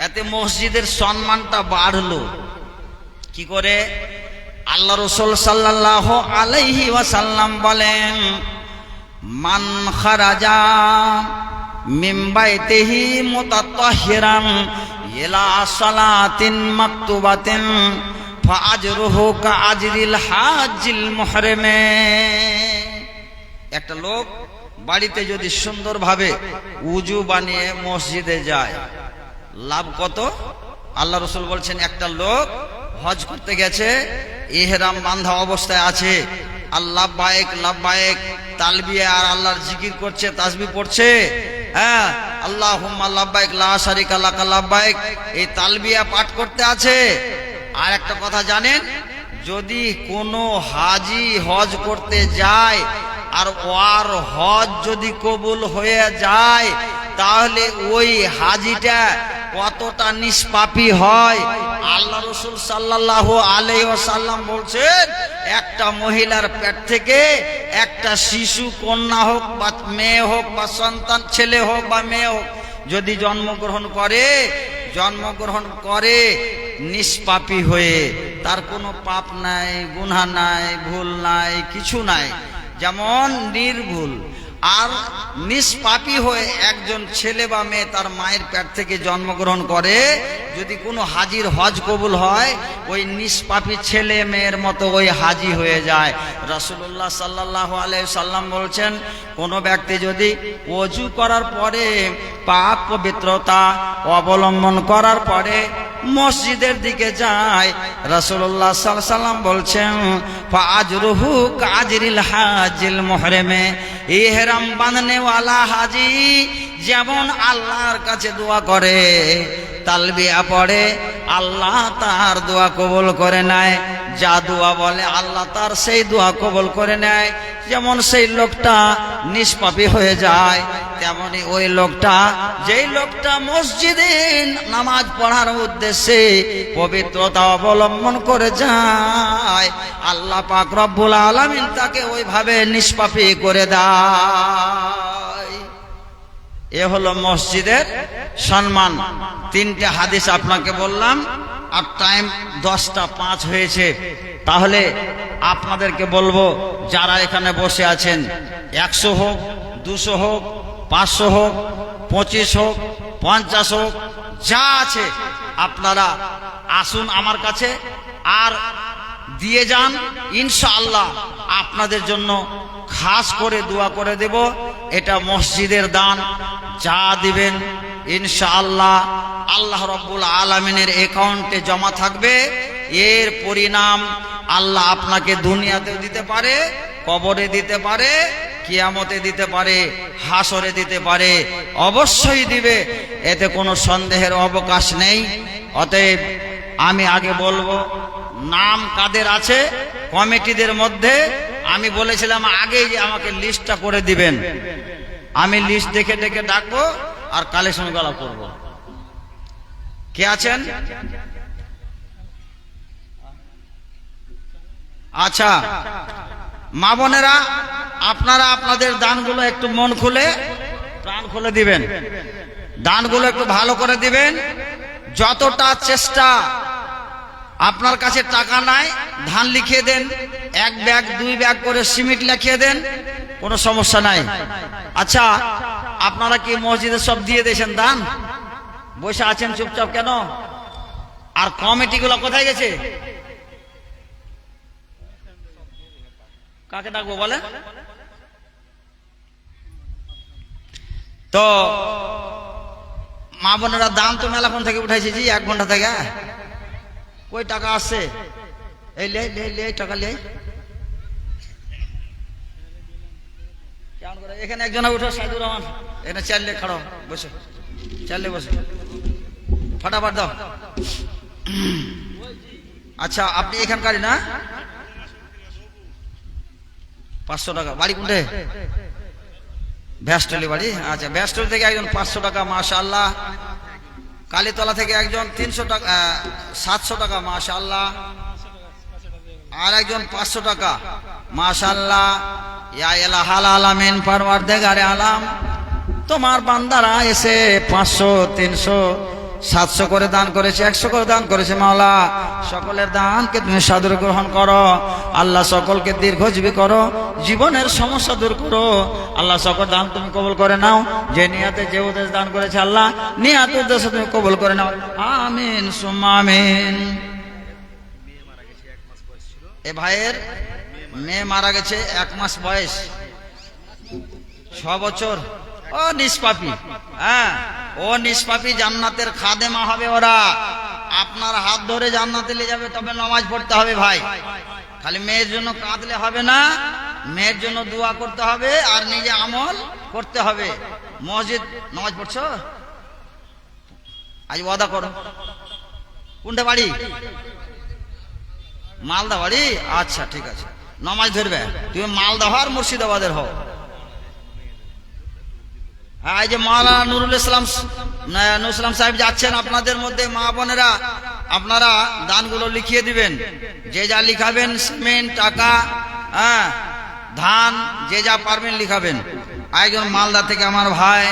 এতে মসজিদের সম্মানটা বাড়লো। কি করে? আল্লাহ রাসূল সাল্লাল্লাহু আলাইহি ওয়াসাল্লাম বলেন, মান খারাজা মিন বাইতিহি মুতাতাহহিরান ইলা সালাতিন মাকতুবাতিন ফাআজরুহু কাআজরিল হাজ্জিল মুহরিমে। একটা লোক বাড়িতে যদি সুন্দরভাবে উজু বানিয়ে মসজিদে যায়, লাভ কত? আল্লাহ রাসূল বলছেন, একটা লোক হজ করতে গেছে, ইহরাম বাঁধা অবস্থায় আছে, আল্লাহ লাব্বাইক লাব্বাইক তালবিয়া আর আল্লাহর জিকির করছে, তাসবিহ পড়ছে, হ্যাঁ, আল্লাহুম্মা লাব্বাইক লা শারিকা লাকা লাব্বাইক, এই তালবিয়া পাঠ করতে আছে। আর একটা কথা জানেন, যদি কোনো হাজি হজ করতে যায় আর ওর হজ যদি কবুল হয়ে যায়, তাহলে ওই হাজিটা কতটা নিষ্পাপী হয়। আল্লাহ রাসূল সাল্লাল্লাহু আলাইহি ওয়াসাল্লাম বলছেন, একটা মহিলার পেট থেকে একটা শিশু, কন্যা হোক বা মেয়ে হোক বা সন্তান, ছেলে হোক বা মেয়ে হোক, যদি জন্মগ্রহণ করে নিষ্পাপী হয়ে, তার কোনো পাপ নাই, গুনাহ নাই, ভুল নাই, কিছু নাই, যেমন নির্ভুল আর নিষ্পাপী হয়ে একজন ছেলে বা মেয়ে তার মায়ের পেট থেকে জন্মগ্রহণ করে, যদি কোনো হাজির হজ কবুল হয় ওই নিষ্পাপী ছেলে মেয়ের মতো ওই হাজি হয়ে যায়। রাসূলুল্লাহ সাল্লাল্লাহু আলাইহি সাল্লাম বলছেন, কোনো ব্যক্তি যদি ওযু করার পরে পাক পবিত্রতা অবলম্বন করার পরে মসজিদের দিকে যায়, রাসূলুল্লাহ সাল্লাল্লাহু আলাইহি সাল্লাম বলছেন ফাআজরুহু কাজরিল হাজিল মুহরিমে, ইহরাম বাঁধনে ওয়ালা হাজি যেমন আল্লাহর কাছে দোয়া করে, তালবিয়া পড়ে, আল্লাহ তার দোয়া কবুল করে নেয়, যা দোয়া বলে আল্লাহ তার সেই দোয়া কবুল করে নেয়। যেমন সেই লোকটা নিষ্পাপী হয়ে যায়, তেমনি ওই লোকটা, যেই লোকটা মসজিদে নামাজ পড়ার উদ্দেশ্যে পবিত্রতা অবলম্বন করে যায়, আল্লাহ পাক রব্বুল আলামিন তাকে ওইভাবে নিষ্পাপী করে দেয়। এ হলো মসজিদের সম্মান। তিনটে হাদিস আপনাকে বললাম, আর টাইম 10:05 হয়েছে। তাহলে আপনাদেরকে বলবো, যারা এখানে বসে আছেন, 100 হোক, 200 হোক, 500 হোক, 25 হোক, 50 হোক, যা আছে আপনারা আসুন আমার কাছে আর দিয়ে যান। ইনশাআল্লাহ আপনাদের জন্য খাস করে দোয়া করে দেব। এটা মসজিদের দান, যা দিবেন ইনশাআল্লাহ আল্লাহ রাব্বুল আলামিনের অ্যাকাউন্টে জমা থাকবে। এর পরিণাম আল্লাহ আপনাকে দুনিয়াতেও দিতে পারে, কবরে দিতে পারে, কিয়ামতে দিতে পারে, হাসরে দিতে পারে, অবশ্যই দিবে, এতে কোনো সন্দেহের অবকাশ নেই। অতএব আমি আগে বলবো, নাম কাদের আছে কমিটিদের মধ্যে, আমি বলেছিলাম আগেই যে আমাকে লিস্টটা করে দিবেন, আমি লিস্ট দেখে দেখে ডাকবো আর কালেকশন গলা করবো। কে আছেন? আচ্ছা মা বোনেরা, আপনারা আপনাদের দানগুলো একটু মন খুলে প্রাণ খুলে দিবেন, দানগুলো একটু ভালো করে দিবেন। যতটা চেষ্টা, আপনার কাছে টাকা নাই, ধান লিখিয়ে দেন, 1 ব্যাগ 2 ব্যাগ করে সিমেন্ট লিখিয়ে দেন, কোনো সমস্যা নাই। আচ্ছা আপনারা কি মসজিদে সব দিয়ে দিয়েছেন দান? বসে আছেন চুপচাপ কেন? আর কমিটিগুলো কোথায় গেছে? কাকে ডাকবো বলেন? তো মা বোনেরা, দান তো মেলাক্ষণ থেকে উঠাইছি, 1 ঘন্টা থেকে। কই টাকা আসছে? এই লে টাকা লে। এখানে একজন উঠো, সাইদুর রহমান, এখানে চাললে খাড়ো, বসে চাললে বসে ফটাফট দাও। আচ্ছা আপনি এখানকারই না? 500 টাকা। বাড়ি কোনটে? ভ্যাস্টলি বাড়ি। আচ্ছা ভ্যাস্টলি থেকে একজন 500 টাকা, মাশাআল্লাহ। কালীতলা থেকে একজন 300 টাকা, 700 টাকা, মাশাআল্লাহ। আর একজন 500 টাকা, মাশাআল্লাহ। ইয়া ইলাহাল আলামিন, পরওয়ারদিগারে আলাম, তোমার বান্দারা এসে 500, 300, 700 করে দান করেছে, 100 করে দান করেছে। মাওলা সকলের দানকে তুমি সাদরে গ্রহণ করো। আল্লাহ সকলকে দীর্ঘজীবী করো, জীবনের সমস্যা দূর করো। আল্লাহ সকল দান তুমি কবুল করে নাও। যে নিয়াতে যে উদ্দেশ্য দান করেছে আল্লাহ নিয়াত উদ্দেশ্য তুমি কবুল করে নাও। আমিন সুম্মা আমিন। এ ভাইয়ের মেয়ে মারা গেছে, 1 মাস বয়স, 6 বছর। ও নিষ্পাপী, হ্যাঁ ও নিষ্পাপী, জান্নাতের খাদেমা হবে ওরা। আপনার হাত ধরে জান্নাতে নিয়ে যাবে, তবে নামাজ পড়তে হবে ভাই। খালি মেয়ের জন্য কাঁদলে হবে না, মেয়ের জন্য দোয়া করতে হবে আর নিজে আমল করতে হবে। মসজিদ নামাজ পড়ছো? আজ ওয়াদা করো। কোনটা বাড়ি? মালদা বাড়ি? আচ্ছা ঠিক আছে, নামাজ ধরবে। তুমি মালদা হও আর মুর্শিদাবাদের হও। এই যে মাওলানা নুরুল ইসলাম সাহেব যাচ্ছেন, আপনাদের মধ্যে মা বোনেরা আপনারা দানগুলো লিখিয়ে দিবেন। যে যা লিখাবেন, সিমেন্ট, টাকা, হ্যাঁ ধান, যে যা পারবেন লিখাবেন। একজন মালদা থেকে আমার ভাই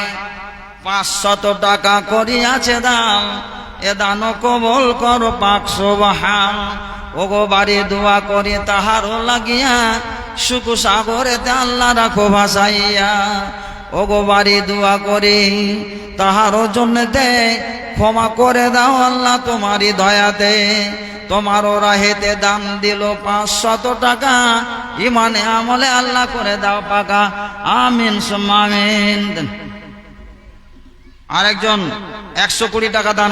500 টাকা করিয়াছে দান, এ দান কবুল করো পাক সুবহান। ওগো বাড়ি দোয়া করি তাহারও লাগিয়া, সুখ সাগরেতে আল্লাহ রাখো ভাসাইয়া। ও গো বাড়ি দোয়া করি তাহারও জন্য দে, ক্ষমা করে দাও আল্লাহ তোমারই দয়াতে। তোমারও রাহেতে দান দিল 500 টাকা, ইমানে আমলে আল্লাহ করে দাও পাকা। আমিন সুম্মা আমিন। আরেকজন 120 টাকা দান